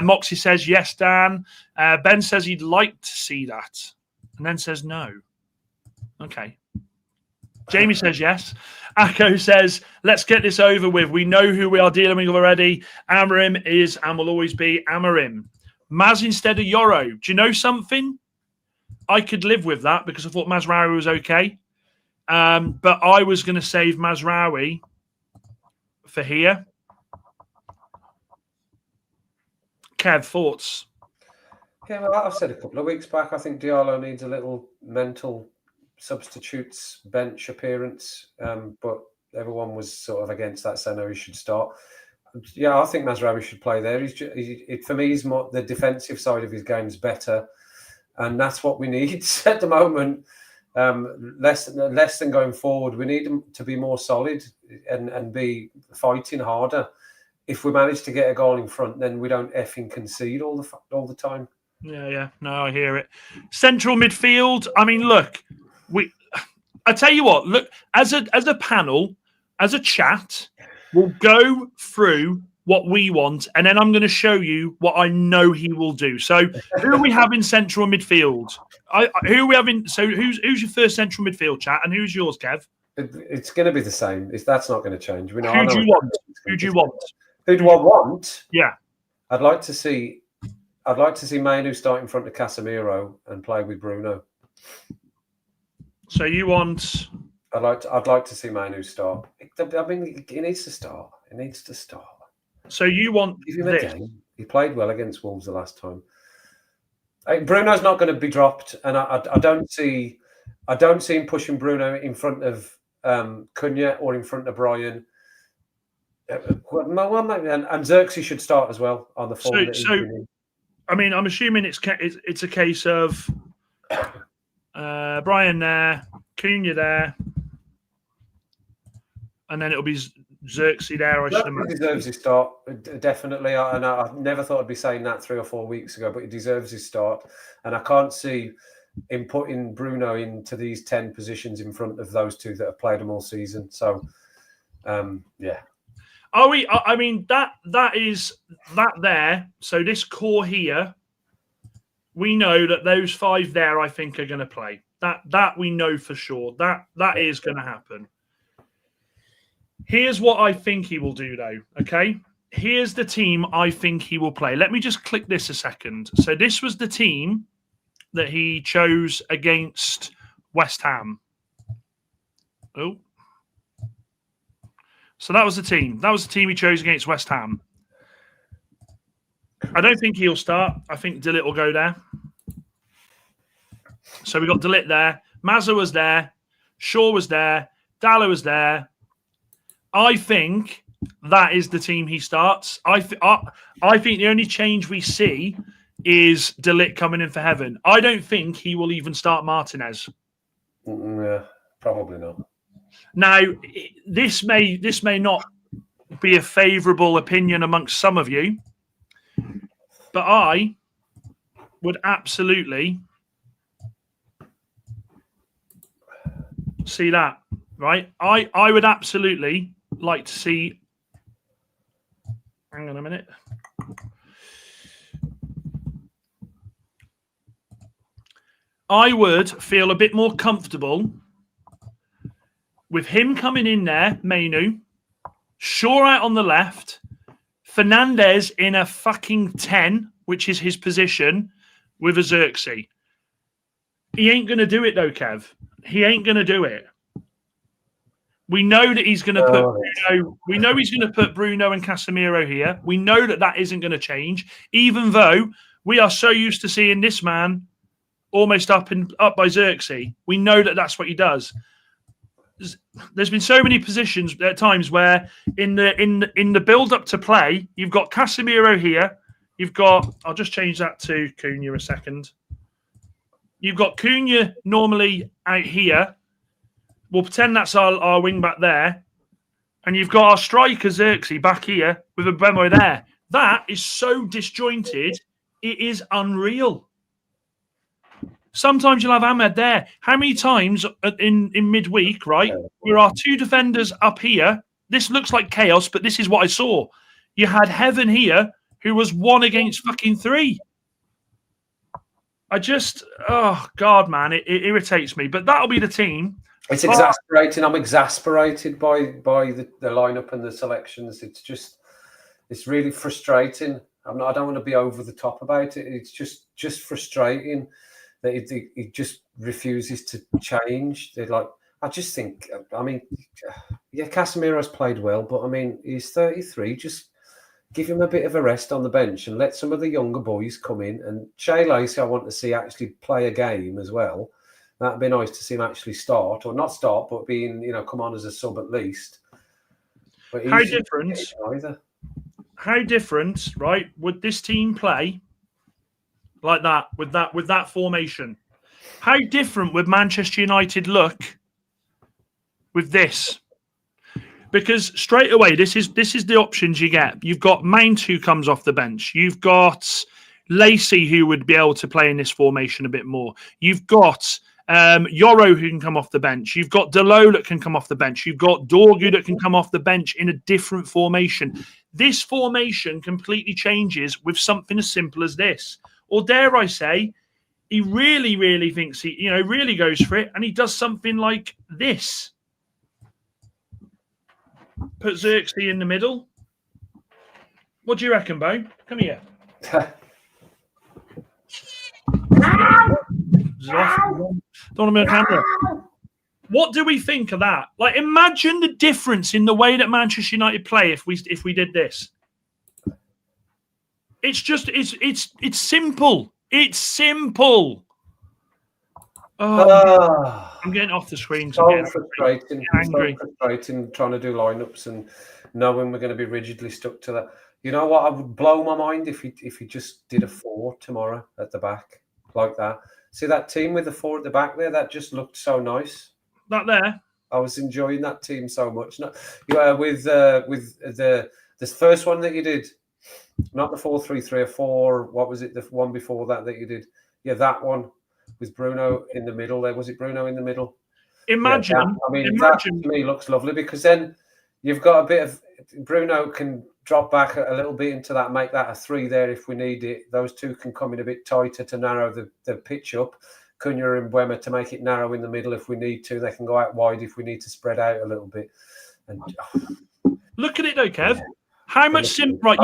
S1: Moxie says yes, Dan. Ben says he'd like to see that. And then says no. Okay. Jamie says yes. Akko says, let's get this over with. We know who we are dealing with already. Amorim is and will always be Amorim. Maz instead of Yoro. Do you know something? I could live with that because I thought Mazraoui was okay. But I was going to save Mazraoui for here. Kev, thoughts?
S2: Yeah, well, I've said a couple of weeks back, I think Diallo needs a little mental substitutes bench appearance, but everyone was sort of against that, saying no, he should start. Yeah, I think Mazraoui should play there. For me, he's more the defensive side of his game is better, and that's what we need at the moment. Less than going forward. We need him to be more solid and be fighting harder. If we manage to get a goal in front, then we don't effing concede all the time.
S1: Yeah. No, I hear it. Central midfield. I mean, look, I tell you what. Look, as a panel, as a chat, we'll go through what we want, and then I'm going to show you what I know he will do. So, who are we having central midfield? Who are we having? So, who's your first central midfield, chat, and who's yours, Kev?
S2: It's going to be the same. That's not going to change.
S1: Who do you want? Who do you want?
S2: Who do I want?
S1: Yeah,
S2: I'd like to see Molineux start in front of Casemiro and play with Bruno.
S1: So you want?
S2: I'd like to see Molineux start. I mean, he needs to start. He needs to start.
S1: So you want this?
S2: He played well against Wolves the last time. Bruno's not going to be dropped, and I don't see him pushing Bruno in front of Cunha or in front of Brian. Well, maybe, and Xerxes should start as well on the form.
S1: So I mean, I'm assuming it's a case of Brian there, Cunha there, and then it'll be Xerxes there. I should imagine.
S2: He deserves his start, definitely. And I never thought I'd be saying that 3 or 4 weeks ago, but he deserves his start. And I can't see him putting Bruno into these 10 positions in front of those two that have played him all season. So, yeah.
S1: Are we? I mean, that is that there. So this core here, we know that those 5 there, I think, are going to play. That we know for sure. That is going to happen. Here's what I think he will do, though. Okay, here's the team I think he will play. Let me just click this a second. So this was the team that he chose against West Ham. Oh. So that was the team. That was the team he chose against West Ham. I don't think he'll start. I think De Ligt will go there. So we got De Ligt there. Mazza was there. Shaw was there. Dalla was there. I think that is the team he starts. I think the only change we see is De Ligt coming in for Heaven. I don't think he will even start Martinez.
S2: Yeah, probably not.
S1: Now, this may not be a favourable opinion amongst some of you, but I would absolutely see that, right? I would absolutely like to see. Hang on a minute. I would feel a bit more comfortable with him coming in there, Molineux, Shaw out on the left, Fernandez in a fucking 10, which is his position, with a Xerxes. He ain't going to do it though, Kev. He ain't going to do it. We know that he's going to put Bruno. We know he's going to put Bruno and Casemiro here. We know that that isn't going to change, even though we are so used to seeing this man almost up by Xerxes. We know that that's what he does. There's been so many positions at times where in the build up to play, you've got Casemiro here. You've got. I'll just change that to Cunha a second. You've got Cunha normally out here. We'll pretend that's our wing back there. And you've got our striker Xerxes back here with a Bemo there. That is so disjointed. It is unreal. Sometimes you'll have Ahmed there. How many times in midweek, right, where our two defenders up here, this looks like chaos, but this is what I saw. You had Heaven here, who was 1 against fucking 3. Oh, God, man, it irritates me. But that'll be the team.
S2: It's exasperating. I'm exasperated by the lineup and the selections. It's really frustrating. I don't want to be over the top about it. It's just frustrating that it just refuses to change. I just think, I mean, yeah, Casemiro's played well, but I mean, he's 33. Just give him a bit of a rest on the bench and let some of the younger boys come in. And Shea Lacey, I want to see actually play a game as well. That'd be nice to see him actually start, or not start, but come on as a sub at least. But
S1: how different, right, would this team play like that with that formation? How different would Manchester United look with this? Because straight away, this is the options you get. You've got Mount who comes off the bench. You've got Lacey who would be able to play in this formation a bit more. You've got Yoro who can come off the bench. You've got Delo that can come off the bench. You've got Dorgu that can come off the bench in a different formation. This formation completely changes with something as simple as this. Or dare I say, he really, really thinks he really goes for it, and he does something like this. Put Xerxes in the middle. What do you reckon, Bo? Come here. Don't want to be on camera. What do we think of that? Like, imagine the difference in the way that Manchester United play if we did this. It's just it's simple. It's simple. Oh, I'm getting off the screen.
S2: So frustrating. So frustrating trying to do lineups and knowing we're going to be rigidly stuck to that. You know what? I would blow my mind if he just did a 4 tomorrow at the back like that. See that team with the 4 at the back there? That just looked so nice.
S1: That there.
S2: I was enjoying that team so much. No, with the first one that you did, not the 4-3-3 or 4. What was it? The one before that you did? Yeah, that one with Bruno in the middle. There was it. Bruno in the middle.
S1: Imagine.
S2: Yeah, that to me looks lovely because then you've got a bit of Bruno can drop back a little bit into that, make that a 3 there if we need it. Those two can come in a bit tighter to narrow the pitch up. Cunha and Mbeumo to make it narrow in the middle if we need to. They can go out wide if we need to spread out a little bit. And
S1: look at it though, Kev. How much simple? Right,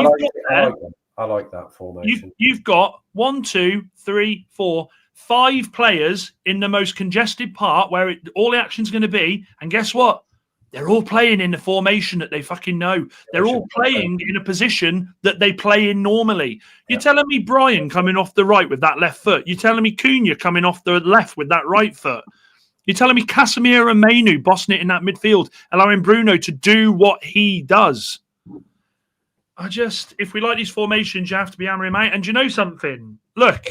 S1: I like that formation. You've got 1, 2, 3, 4, 5 players in the most congested part where all the action's going to be. And guess what? They're all playing in the formation that they fucking know. They're all playing in a position that they play in normally. You're telling me Brian coming off the right with that left foot. You're telling me Cunha coming off the left with that right foot. You're telling me Casemiro and Mainu bossing it in that midfield, allowing Bruno to do what he does. If we like these formations, you have to be hammering out. And do you know something? Look,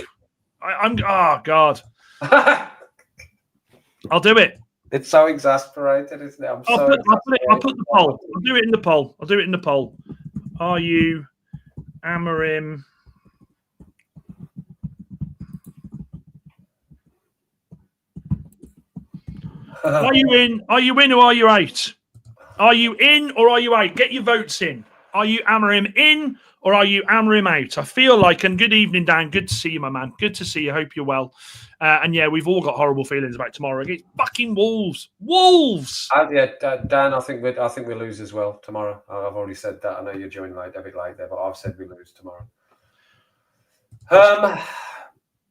S1: oh, God. I'll do it.
S2: It's so exasperated, isn't it?
S1: I'll put the poll. I'll do it in the poll. Are you Amorim? Are you in? Are you in or are you out? Are you in or are you out? Get your votes in. Are you Amorim in or are you Amorim out? I feel like, and good evening, Dan. Good to see you, my man. Good to see you. Hope you're well. And yeah, we've all got horrible feelings about tomorrow against fucking Wolves. Wolves.
S2: Dan, I think we lose as well tomorrow. I've already said that. I know you're joining a bit late there, but I've said we lose tomorrow.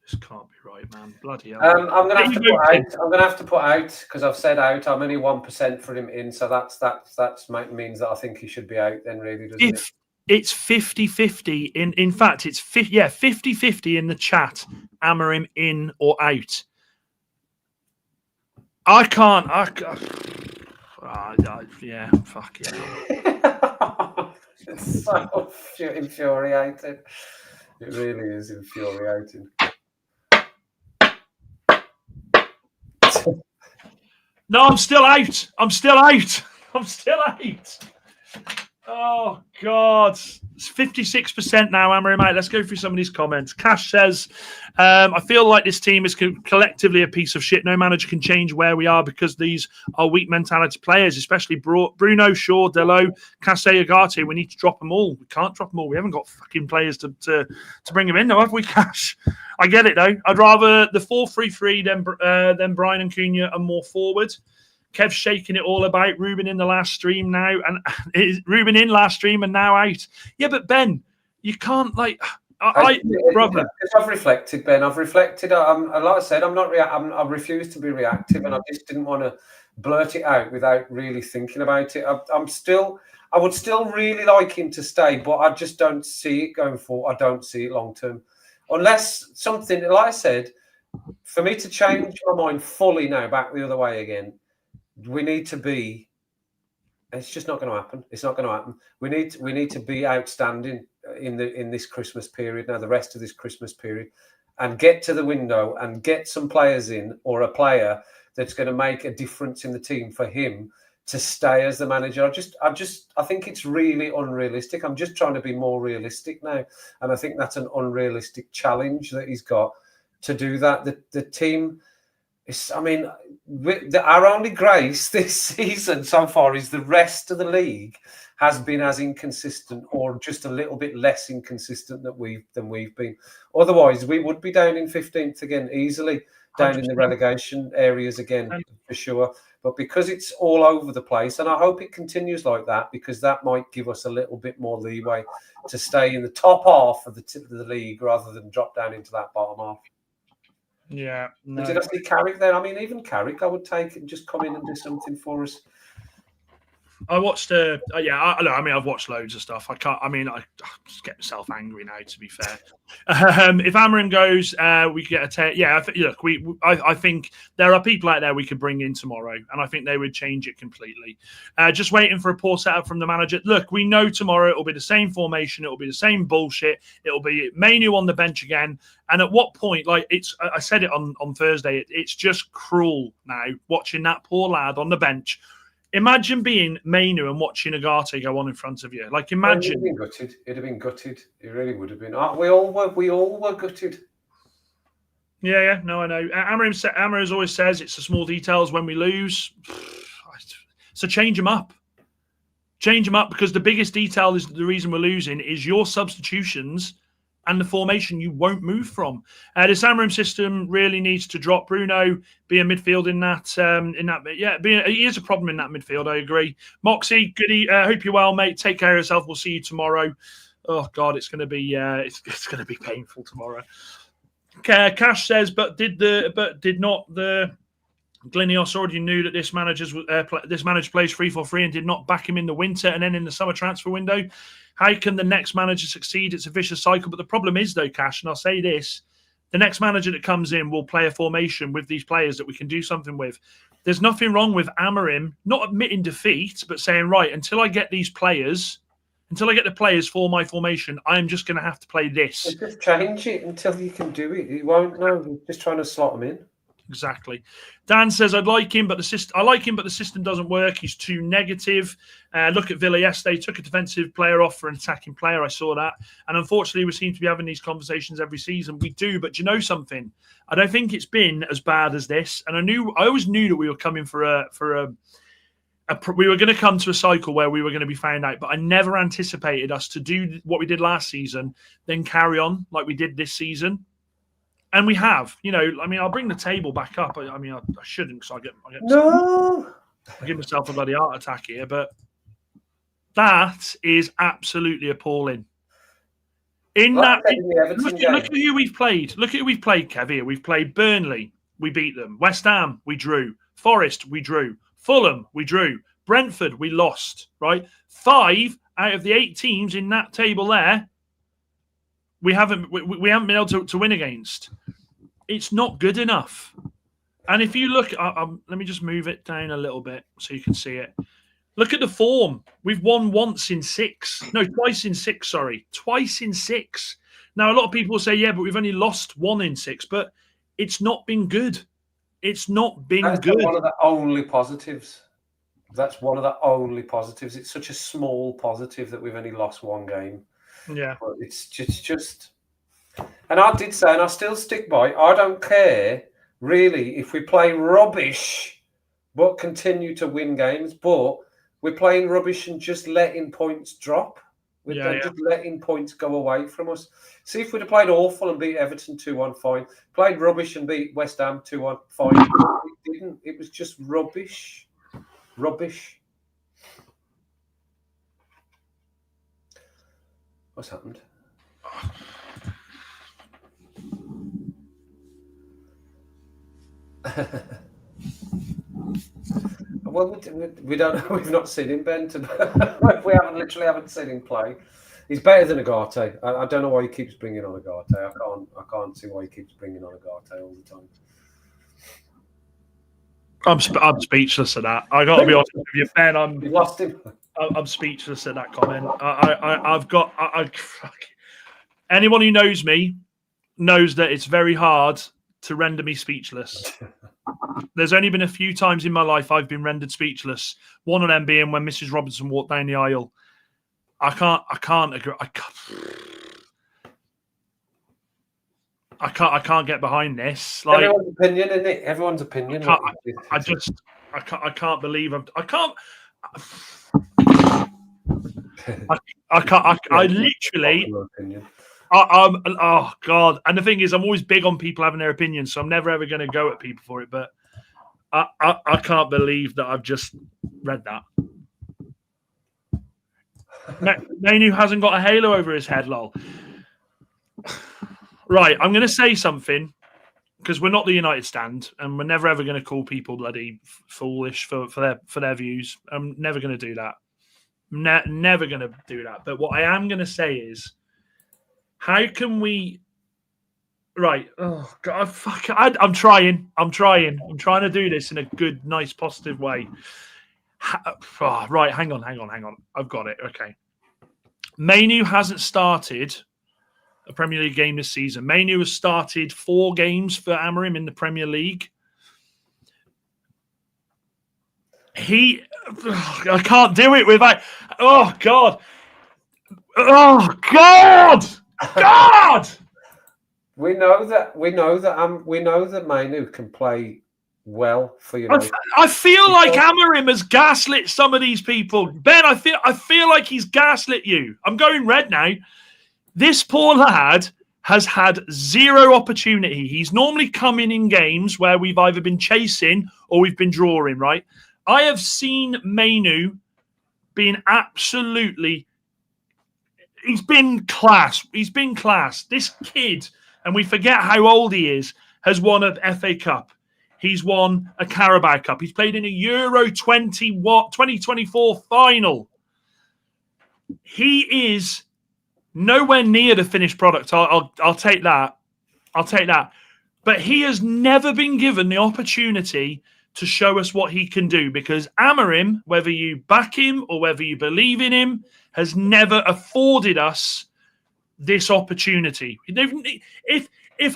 S1: This can't be right, man. Bloody hell.
S2: I'm gonna have to put out because I've said out. I'm only 1% for him in, so that means that I think he should be out. Then really, doesn't it?
S1: It's 50-50. In fact, it's 50-50 in the chat. Amorim in or out. I can't. Yeah, fuck yeah.
S2: It's so infuriating. It really is infuriating.
S1: No, I'm still out. Oh, God. It's 56% now, Amorim out. Let's go through some of these comments. Cash says, I feel like this team is collectively a piece of shit. No manager can change where we are because these are weak mentality players, especially Bruno, Shaw, Delo, Casse, Agate. We need to drop them all. We can't drop them all. We haven't got fucking players to bring them in, though, have we, Cash? I get it, though. I'd rather the 4-3-3 than Brian and Cunha and more forward. Kev's shaking it all about Rúben in the last stream now, and Rúben in last stream and now out. Yeah, but Ben, you can't brother.
S2: I've reflected, Ben. I've reflected. Like I said, I refuse to be reactive, and I just didn't want to blurt it out without really thinking about it. I would still really like him to stay, but I just don't see it going forward. I don't see it long term, unless something, like I said, for me to change my mind fully now back the other way again. We need to be. It's just not going to happen. It's not going to happen. We need to be outstanding in this Christmas period now. The rest of this Christmas period, and get to the window and get some players in, or a player that's going to make a difference in the team for him to stay as the manager. I think it's really unrealistic. I'm just trying to be more realistic now, and I think that's an unrealistic challenge that he's got to do that. The team. Our only grace this season so far is the rest of the league has been as inconsistent or just a little bit less inconsistent than we've been. Otherwise, we would be down in 15th again, easily down 100%. In the relegation areas again, for sure. But because it's all over the place, and I hope it continues like that, because that might give us a little bit more leeway to stay in the top half of the league rather than drop down into that bottom half.
S1: Yeah. No.
S2: Did I see Carrick there? I mean, even Carrick, I would take and just come in and do something for us.
S1: I watched. I've watched loads of stuff. I just get myself angry now. To be fair, if Amorim goes, we get a take. Yeah, I think there are people out there we could bring in tomorrow, and I think they would change it completely. Just waiting for a poor setup from the manager. Look, we know tomorrow it'll be the same formation. It'll be the same bullshit. It'll be Mainu on the bench again. And at what point, I said it on Thursday. It's just cruel now watching that poor lad on the bench. Imagine being Mainu and watching Agate go on in front of you. Imagine.
S2: It'd have been gutted. It really would have been. We all were gutted.
S1: Yeah. No, I know. Amorim always says it's the small details when we lose. So change them up. Change them up, because the biggest detail is the reason we're losing is your substitutions and the formation you won't move from. This Amorim system really needs to drop Bruno, be a midfield in that. He is a problem in that midfield. I agree. Moxie, goodie. Hope you're well, mate. Take care of yourself. We'll see you tomorrow. Oh God, it's going to be painful tomorrow. Cash says, but did not the Glinios already knew that this manager plays 3-4-3 and did not back him in the winter and then in the summer transfer window? How can the next manager succeed? It's a vicious cycle. But the problem is, though, Cash, and I'll say this, the next manager that comes in will play a formation with these players that we can do something with. There's nothing wrong with Amorim not admitting defeat, but saying, right, until I get the players for my formation, I'm just going to have to play this.
S2: Just change it until you can do it. You won't know. You're just trying to slot them in.
S1: Exactly. Dan says, I like him, but the system doesn't work. He's too negative. Look at Villa yesterday. Took a defensive player off for an attacking player. I saw that. And unfortunately, we seem to be having these conversations every season. We do, but do you know something? I don't think it's been as bad as this. And I always knew that we were coming we were going to come to a cycle where we were going to be found out, but I never anticipated us to do what we did last season, then carry on like we did this season. And we have, I'll bring the table back up. I shouldn't because I give myself a bloody heart attack here, but that is absolutely appalling. Look at who we've played. Look at who we've played, Kev, here. We've played Burnley. We beat them. West Ham, we drew. Forest, we drew. Fulham, we drew. Brentford, we lost, right? 5 out of the 8 teams in that table there, we haven't been able to win against. It's not good enough. And if you look, let me just move it down a little bit so you can see it. Look at the form. We've won twice in 6. Twice in 6. Now, a lot of people will say, yeah, but we've only lost 1 in 6. But it's not been good. It's not been good.
S2: That's one of the only positives. It's such a small positive that we've only lost 1 game.
S1: Yeah.
S2: But it's just... And I did say, and I still stick by, I don't care, really, if we play rubbish, but continue to win games, but we're playing rubbish and just letting points drop. Just letting points go away from us. See, if we'd have played awful and beat Everton 2-1, fine. Played rubbish and beat West Ham 2-1, fine. It didn't. It was just rubbish. Rubbish. What's happened? Well, we don't know. We've not seen him, Ben. We haven't seen him play. He's better than Agate. I don't know why he keeps bringing on Agate. I can't see why he keeps bringing on Agate all the time.
S1: I'm speechless at that. I got to be honest with you, Ben.
S2: You lost him.
S1: I'm speechless at that comment. Anyone who knows me knows that it's very hard to render me speechless. There's only been a few times in my life I've been rendered speechless. One of them being when Mrs. Robinson walked down the aisle. I can't agree. I can't get behind this. Like,
S2: everyone's opinion, isn't it? Everyone's opinion.
S1: I can't believe I can't. I literally. Oh God! And the thing is, I'm always big on people having their opinions, so I'm never ever going to go at people for it. But I can't believe that I've just read that. Molineux hasn't got a halo over his head, lol. Right, I'm going to say something because we're not the United Stand, and we're never ever going to call people bloody foolish for their views. I'm never going to do that. Never going to do that. But what I am going to say is, how can we? Right. Oh God. Fuck. I'm trying to do this in a good, nice, positive way. Right. Hang on. I've got it. Okay. Molineux hasn't started a Premier League game this season. Molineux has started 4 games for Amorim in the Premier League. I can't do it without. Oh God. Oh God. God.
S2: We know that Molineux can play well for you.
S1: I feel like Amorim has gaslit some of these people. Ben, I feel like he's gaslit you. I'm going red now. This poor lad has had 0 opportunity. He's normally coming in games where we've either been chasing or we've been drawing, right? I have seen Molineux being absolutely... He's been class. This kid and we forget how old he is, has won an FA Cup. He's won a Carabao Cup. He's played in a Euro 2024 final. He is nowhere near the finished product. I'll take that. I'll take that. But he has never been given the opportunity to show us what he can do, because Amorim, whether you back him or whether you believe in him, has never afforded us this opportunity. If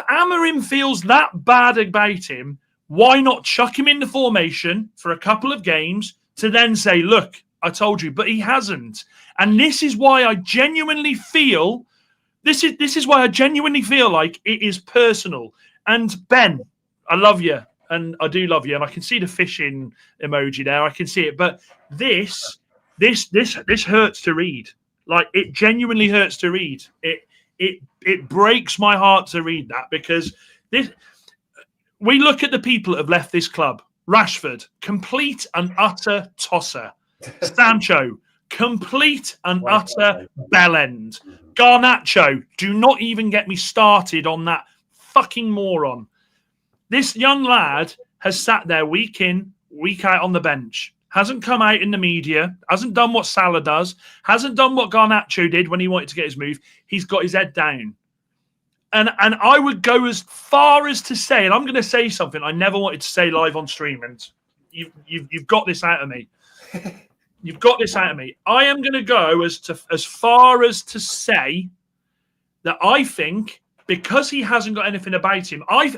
S1: Amorim feels that bad about him, why not chuck him in the formation for a couple of games to then say, look, I told you, but he hasn't. And this is why I genuinely feel like it is personal. And Ben, I love you. And I do love you. And I can see the fishing emoji there. I can see it. But this hurts to read. Like, it genuinely hurts to read. It breaks my heart to read that, because we look at the people that have left this club. Rashford, complete and utter tosser. Sancho, complete and utter bellend. Garnacho, do not even get me started on that fucking moron. This young lad has sat there week in, week out on the bench. Hasn't come out in the media. Hasn't done what Salah does. Hasn't done what Garnacho did when he wanted to get his move. He's got his head down. And I would go as far as to say, and I'm going to say something I never wanted to say live on stream, and you've got this out of me. You've got this out of me. I am going to go as far as to say that I think, because he hasn't got anything about him, I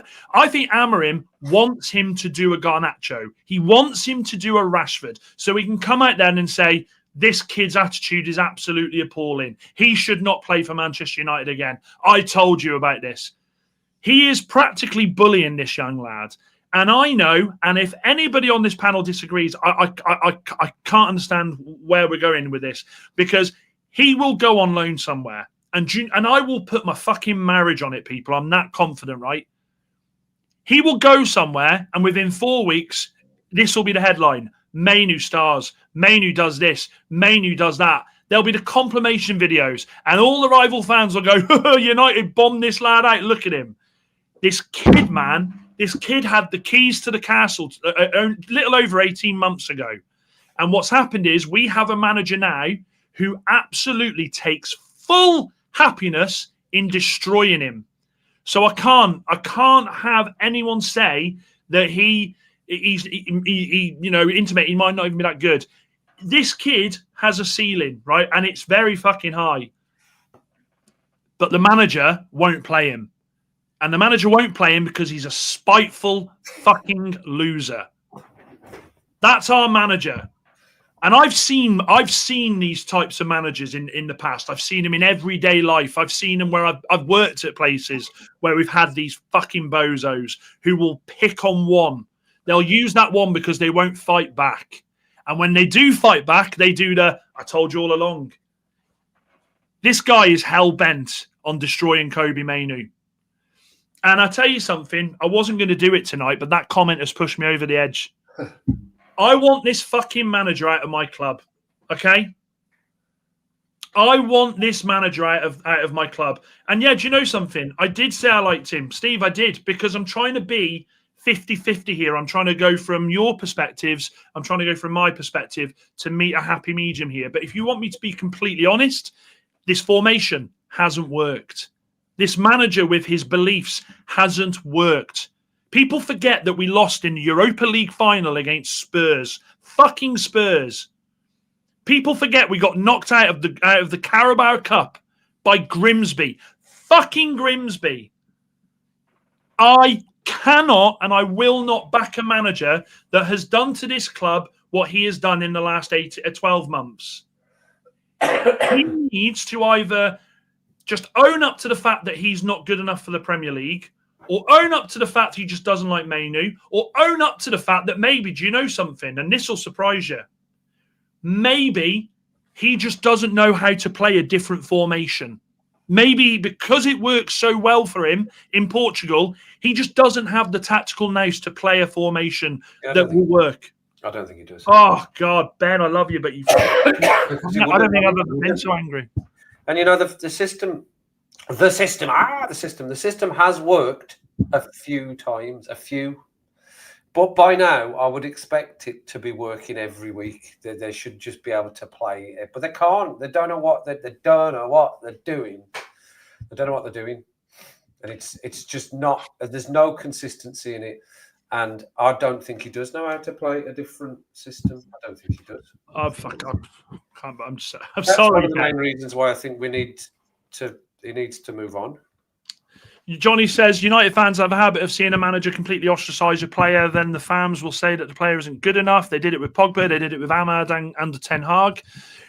S1: think Amorim wants him to do a Garnacho. He wants him to do a Rashford, so he can come out then and say, this kid's attitude is absolutely appalling. He should not play for Manchester United again. I told you about this. He is practically bullying this young lad. And I know, and if anybody on this panel disagrees, I can't understand where we're going with this, because he will go on loan somewhere. And I will put my fucking marriage on it, people. I'm that confident, right? He will go somewhere, and within 4 weeks, this will be the headline. Molineux stars. Molineux does this. Molineux does that. There'll be the complimation videos, and all the rival fans will go, United bombed this lad out. Look at him. This kid, man, this kid had the keys to the castle a little over 18 months ago. And what's happened is we have a manager now who absolutely takes full happiness in destroying him. So I can't have anyone say that he intimate he might not even be that good. This kid has a ceiling, right? And it's very fucking high. But the manager won't play him. And the manager won't play him because he's a spiteful fucking loser. That's our manager. And I've seen these types of managers in the past. I've seen them in everyday life. I've seen them where I've worked at places where we've had these fucking bozos who will pick on one. They'll use that one because they won't fight back. And when they do fight back, they do the, I told you all along. This guy is hell-bent on destroying Kobbie Mainoo. And I tell you something, I wasn't going to do it tonight, but that comment has pushed me over the edge. I want this fucking manager out of my club, okay? I want this manager out of my club. And yeah, do you know something? I did say I liked him. Steve, I did, because I'm trying to be 50-50 here. I'm trying to go from your perspectives. I'm trying to go from my perspective to meet a happy medium here. But if you want me to be completely honest, this formation hasn't worked. This manager with his beliefs hasn't worked. People forget that we lost in the Europa League final against Spurs. Fucking Spurs. People forget we got knocked out of the Carabao Cup by Grimsby. Fucking Grimsby. I cannot and I will not back a manager that has done to this club what he has done in the last 12 months. He needs to either just own up to the fact that he's not good enough for the Premier League, or own up to the fact he just doesn't like Molineux, or own up to the fact that maybe, do you know something? And this will surprise you. Maybe he just doesn't know how to play a different formation. Maybe because it works so well for him in Portugal, he just doesn't have the tactical nous to play a formation that will work.
S2: I don't think he does.
S1: Oh, God, Ben, I love you, but I don't think I've ever been so angry.
S2: And, you know, the system The system. The system has worked a few times, but by now I would expect it to be working every week. They should just be able to play it, but they can't. They don't know what they don't know what they're doing. They don't know what they're doing, and it's just not. There's no consistency in it. And I don't think he does know how to play a different system. I don't think he does.
S1: Oh, fuck. I'm
S2: That's
S1: sorry.
S2: One of the main reasons why I think he needs to move on.
S1: Johnny says, United fans have a habit of seeing a manager completely ostracise a player. Then the fans will say that the player isn't good enough. They did it with Pogba. They did it with Ahmad and under Ten Hag.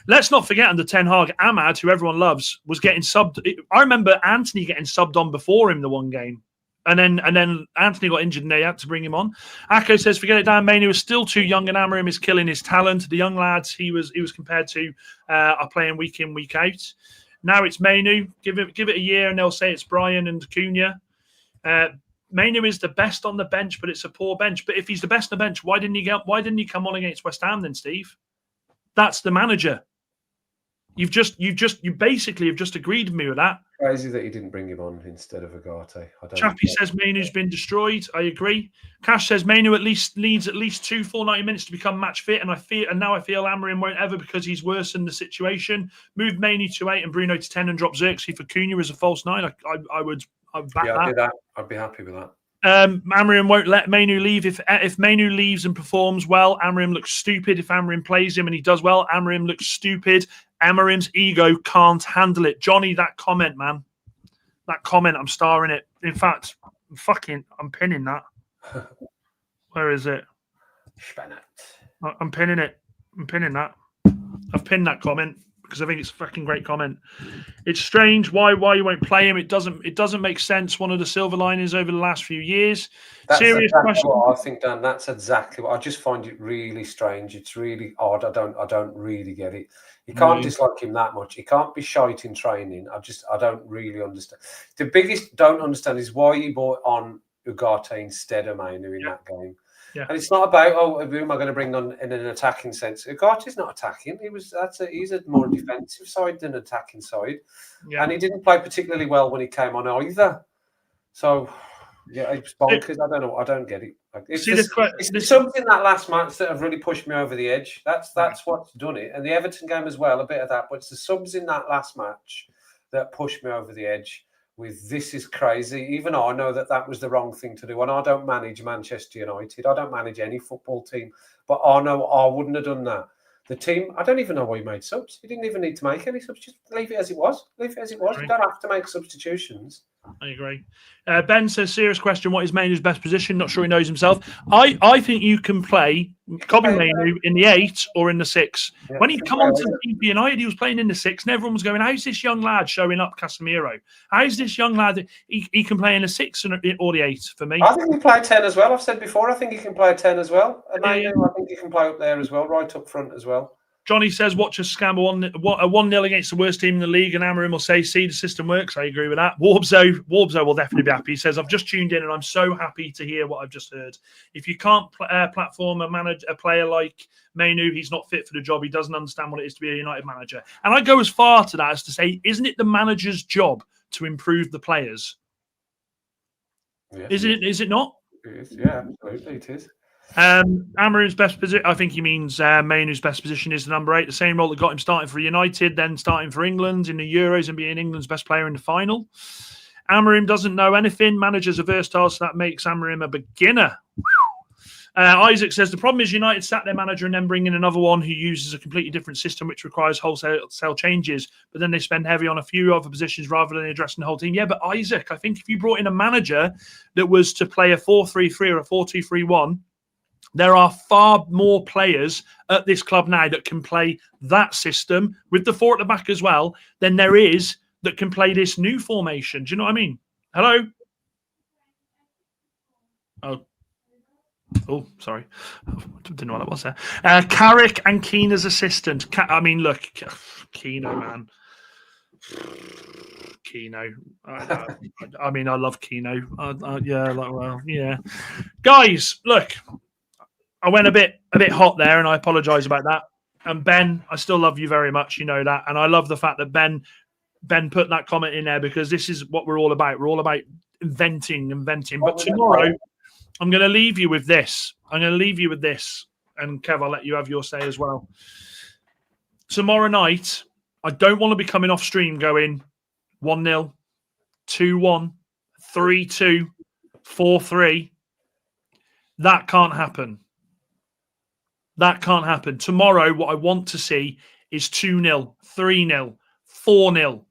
S1: Let's not forget under Ten Hag, Ahmad, who everyone loves, was getting subbed. I remember Anthony getting subbed on before him the one game. And then Anthony got injured and they had to bring him on. Akko says, forget it, Dan. Mainu is still too young and Amorim is killing his talent. The young lads he was compared to are playing week in, week out. Now it's Mainu. Give it a year and they'll say it's Brian and Cunha. Mainu is the best on the bench, but it's a poor bench. But if he's the best on the bench, why didn't he come on against West Ham then, Steve? That's the manager. You basically have just agreed with me with that.
S2: Crazy that he didn't bring him on instead of Agate.
S1: Chappie says Mainu's been destroyed. I agree. Cash says Mainu needs at least 2 full 90 minutes to become match fit, and now I feel Amorim won't ever because he's worsened the situation. Move Mainu to 8 and Bruno to 10 and drop Xerxes for Cunha as a false 9. I would back that.
S2: I'd do that. I'd be happy with that.
S1: Amorim won't let Mainu leave. If Mainu leaves and performs well, Amorim looks stupid. If Amorim plays him and he does well, Amorim looks stupid. Amorim's ego can't handle it. Johnny, that comment, man. That comment, I'm starring it. In fact, I'm pinning that. Where is it? I'm pinning it. I'm pinning that. I've pinned that comment because I think it's a fucking great comment. It's strange why you won't play him. It doesn't make sense. One of the silver linings over the last few years.
S2: That's
S1: Serious
S2: exactly
S1: question.
S2: what I think, Dan. That's exactly what I just find it really strange. It's really odd. I don't really get it. You can't dislike him that much. He can't be shite in training. I don't really understand. The biggest don't understand is why he brought on Ugarte instead of Mainu in that game.
S1: Yeah.
S2: And it's not about who am I going to bring on in an attacking sense. Ugarte's not attacking. He's a more defensive side than attacking side. Yeah. And he didn't play particularly well when he came on either. So yeah, it's bonkers. I don't know. I don't get it. It's something that last match that have really pushed me over the edge. That's what's done it. And the Everton game as well, a bit of that. But it's the subs in that last match that pushed me over the edge. With this is crazy. Even I know that was the wrong thing to do. And I don't manage Manchester United. I don't manage any football team. But I know I wouldn't have done that. The team, I don't even know why he made subs. He didn't even need to make any subs. Just leave it as it was. You don't have to make substitutions.
S1: I agree. Ben says, serious question, what is Mainu's best position? Not sure he knows himself. I think you can play Kobe Mainu in the 8 or in the 6. Yeah, when he come on to United, he was playing in the 6 and everyone was going, how's this young lad showing up Casemiro? How's this young lad? He can play in the 6 or the 8 for me.
S2: I think he play 10 as well. I've said before, I think he can play a 10 as well. Mainu, I think he can play up there as well, right up front as well.
S1: Johnny says, watch us scam a 1-0 against the worst team in the league, and Amorim will say, see, the system works. I agree with that. Warbzo will definitely be happy. He says, I've just tuned in and I'm so happy to hear what I've just heard. If you can't platform a player like Mainu, he's not fit for the job. He doesn't understand what it is to be a United manager. And I go as far to that as to say, isn't it the manager's job to improve the players? Yes, is it not?
S2: It is. Yeah, absolutely it is.
S1: Amorim's best position, I think he means Mainu's best position is the number 8, the same role that got him starting for United, then starting for England in the Euros and being England's best player in the final. Amorim doesn't know anything. Managers are versatile, so that makes Amorim a beginner. Isaac says the problem is United sat their manager and then bring in another one who uses a completely different system which requires wholesale changes, but then they spend heavy on a few other positions rather than addressing the whole team. Yeah, but Isaac, I think if you brought in a manager that was to play a 4-3-3 or a 4-2-3-1, there are far more players at this club now that can play that system with the 4 at the back as well than there is that can play this new formation. Do you know what I mean? Hello? Oh, sorry. I didn't know what that was there. Carrick and Keena's assistant. Look, Keeno, man. Keeno. I love Keeno. Yeah. Guys, look. I went a bit hot there, and I apologise about that. And Ben, I still love you very much. You know that, and I love the fact that Ben Ben put that comment in there because this is what we're all about. We're all about inventing. But tomorrow, I'm going to leave you with this. And Kev, I'll let you have your say as well. Tomorrow night, I don't want to be coming off stream going 1-0, 2-1, 3-2, 4-3. That can't happen. Tomorrow, what I want to see is 2-0, 3-0, 4-0.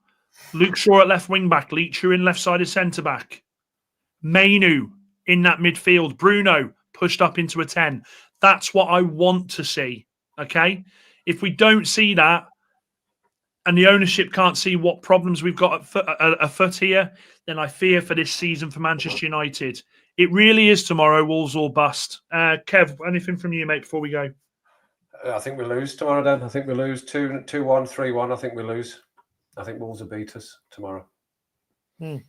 S1: Luke Shaw at left wing back, Leacher in left-sided centre-back. Mainu in that midfield. Bruno pushed up into a 10. That's what I want to see, okay? If we don't see that and the ownership can't see what problems we've got afoot here, then I fear for this season for Manchester United. It really is tomorrow, Wolves or bust. Kev, anything from you, mate, before we go?
S2: I think we lose tomorrow, Dan. I think we lose 2-1, 3-1. I think we lose. I think Wolves will beat us tomorrow. I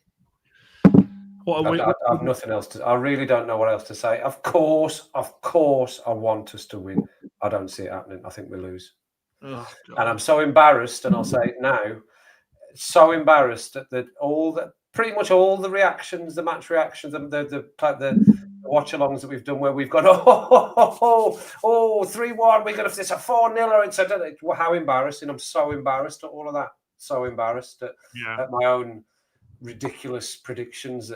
S2: have nothing else to. I really don't know what else to say. Of course, I want us to win. I don't see it happening. I think we lose, and I'm so embarrassed. And I'll say it now. So embarrassed that pretty much all the reactions, the match reactions, the watch-alongs that we've done, where we've gone 3-1. We're going to this a 4-0. It's how embarrassing. I'm so embarrassed at all of that. So embarrassed at my own ridiculous predictions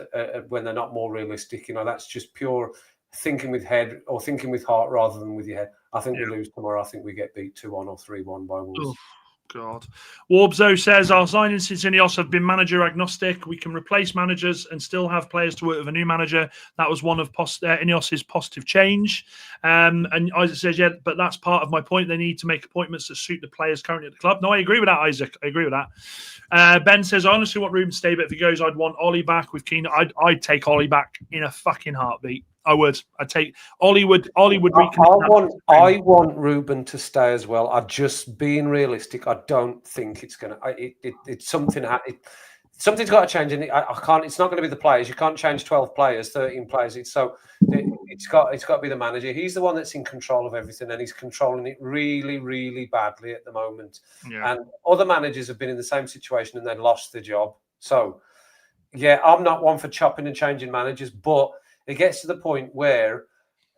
S2: when they're not more realistic. That's just pure thinking with head or thinking with heart rather than with your head. I think we lose tomorrow. I think we get beat 2-1 or 3-1 by Wolves.
S1: Oh, God. Warbzo says, our signings since Ineos have been manager agnostic. We can replace managers and still have players to work with a new manager. That was one of Ineos's positive change. And Isaac says, but that's part of my point. They need to make appointments that suit the players currently at the club. No, I agree with that, Isaac. I agree with that. Ben says, I honestly want Rúben to stay, but if he goes, I'd want Ollie back with Keane. I'd take Ollie back in a fucking heartbeat. I would. I'd take Ollie would. I
S2: want Rúben to stay as well. I'm just being realistic. I don't think it's gonna. It's something. Something's got to change, and I can't. It's not going to be the players. You can't change 12 players, 13 players. It's got to be the manager. He's the one that's in control of everything, and he's controlling it really, really badly at the moment. Yeah. And other managers have been in the same situation and they lost their job. So, I'm not one for chopping and changing managers, but it gets to the point where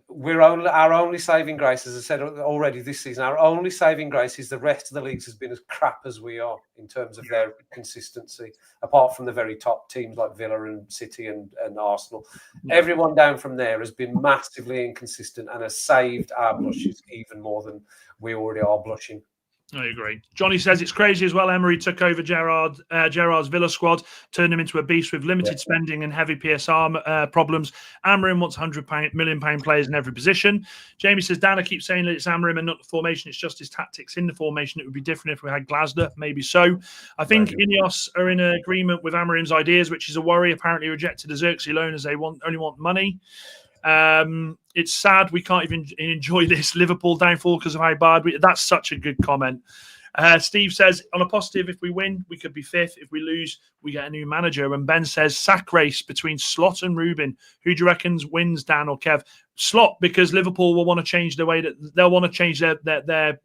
S2: our only saving grace, as I said already this season, our only saving grace is the rest of the leagues has been as crap as we are in terms of their consistency, apart from the very top teams like Villa and City and Arsenal. Yeah. Everyone down from there has been massively inconsistent and has saved our blushes even more than we already are blushing.
S1: I agree. Johnny says it's crazy as well. Emery took over Gerrard's Villa squad, turned him into a beast with limited spending and heavy PSR problems. Amorim wants £100 million players in every position. Jamie says, Dan, I keep saying that it's Amorim and not the formation. It's just his tactics in the formation. It would be different if we had Glasner. Maybe so. I think Ineos are in agreement with Amorim's ideas, which is a worry. Apparently rejected a Xerxes loan as they only want money. It's sad we can't even enjoy this Liverpool downfall because of how bad that's such a good comment. Steve says, on a positive, if we win, we could be fifth. If we lose, we get a new manager. And Ben says, sack race between Slot and Rúben. Who do you reckon wins, Dan or Kev? Slot, because Liverpool will want to change the way that they'll want to change their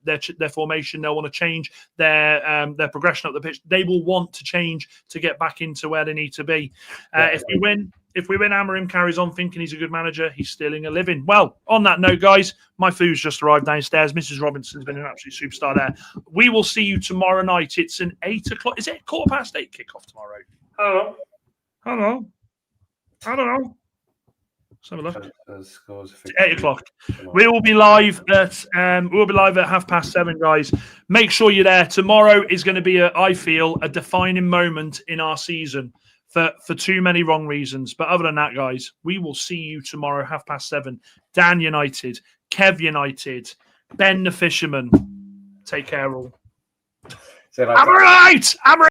S1: formation. They'll want to change their progression up the pitch. They will want to change to get back into where they need to be. If we win, Amorim carries on thinking he's a good manager. He's stealing a living. Well, on that note, guys, my food's just arrived downstairs. Mrs. Robinson's been an absolute superstar there. We will see you tomorrow night. It's an 8 o'clock. Is it 8:15 kickoff tomorrow? I don't know. Let's have a look. 8 o'clock. We will be live at 7:30, guys. Make sure you're there. Tomorrow is going to be, I feel, a defining moment in our season for too many wrong reasons. But other than that, guys, we will see you tomorrow, 7:30. Dan United, Kev United, Ben the Fisherman. Take care, all. I'm right.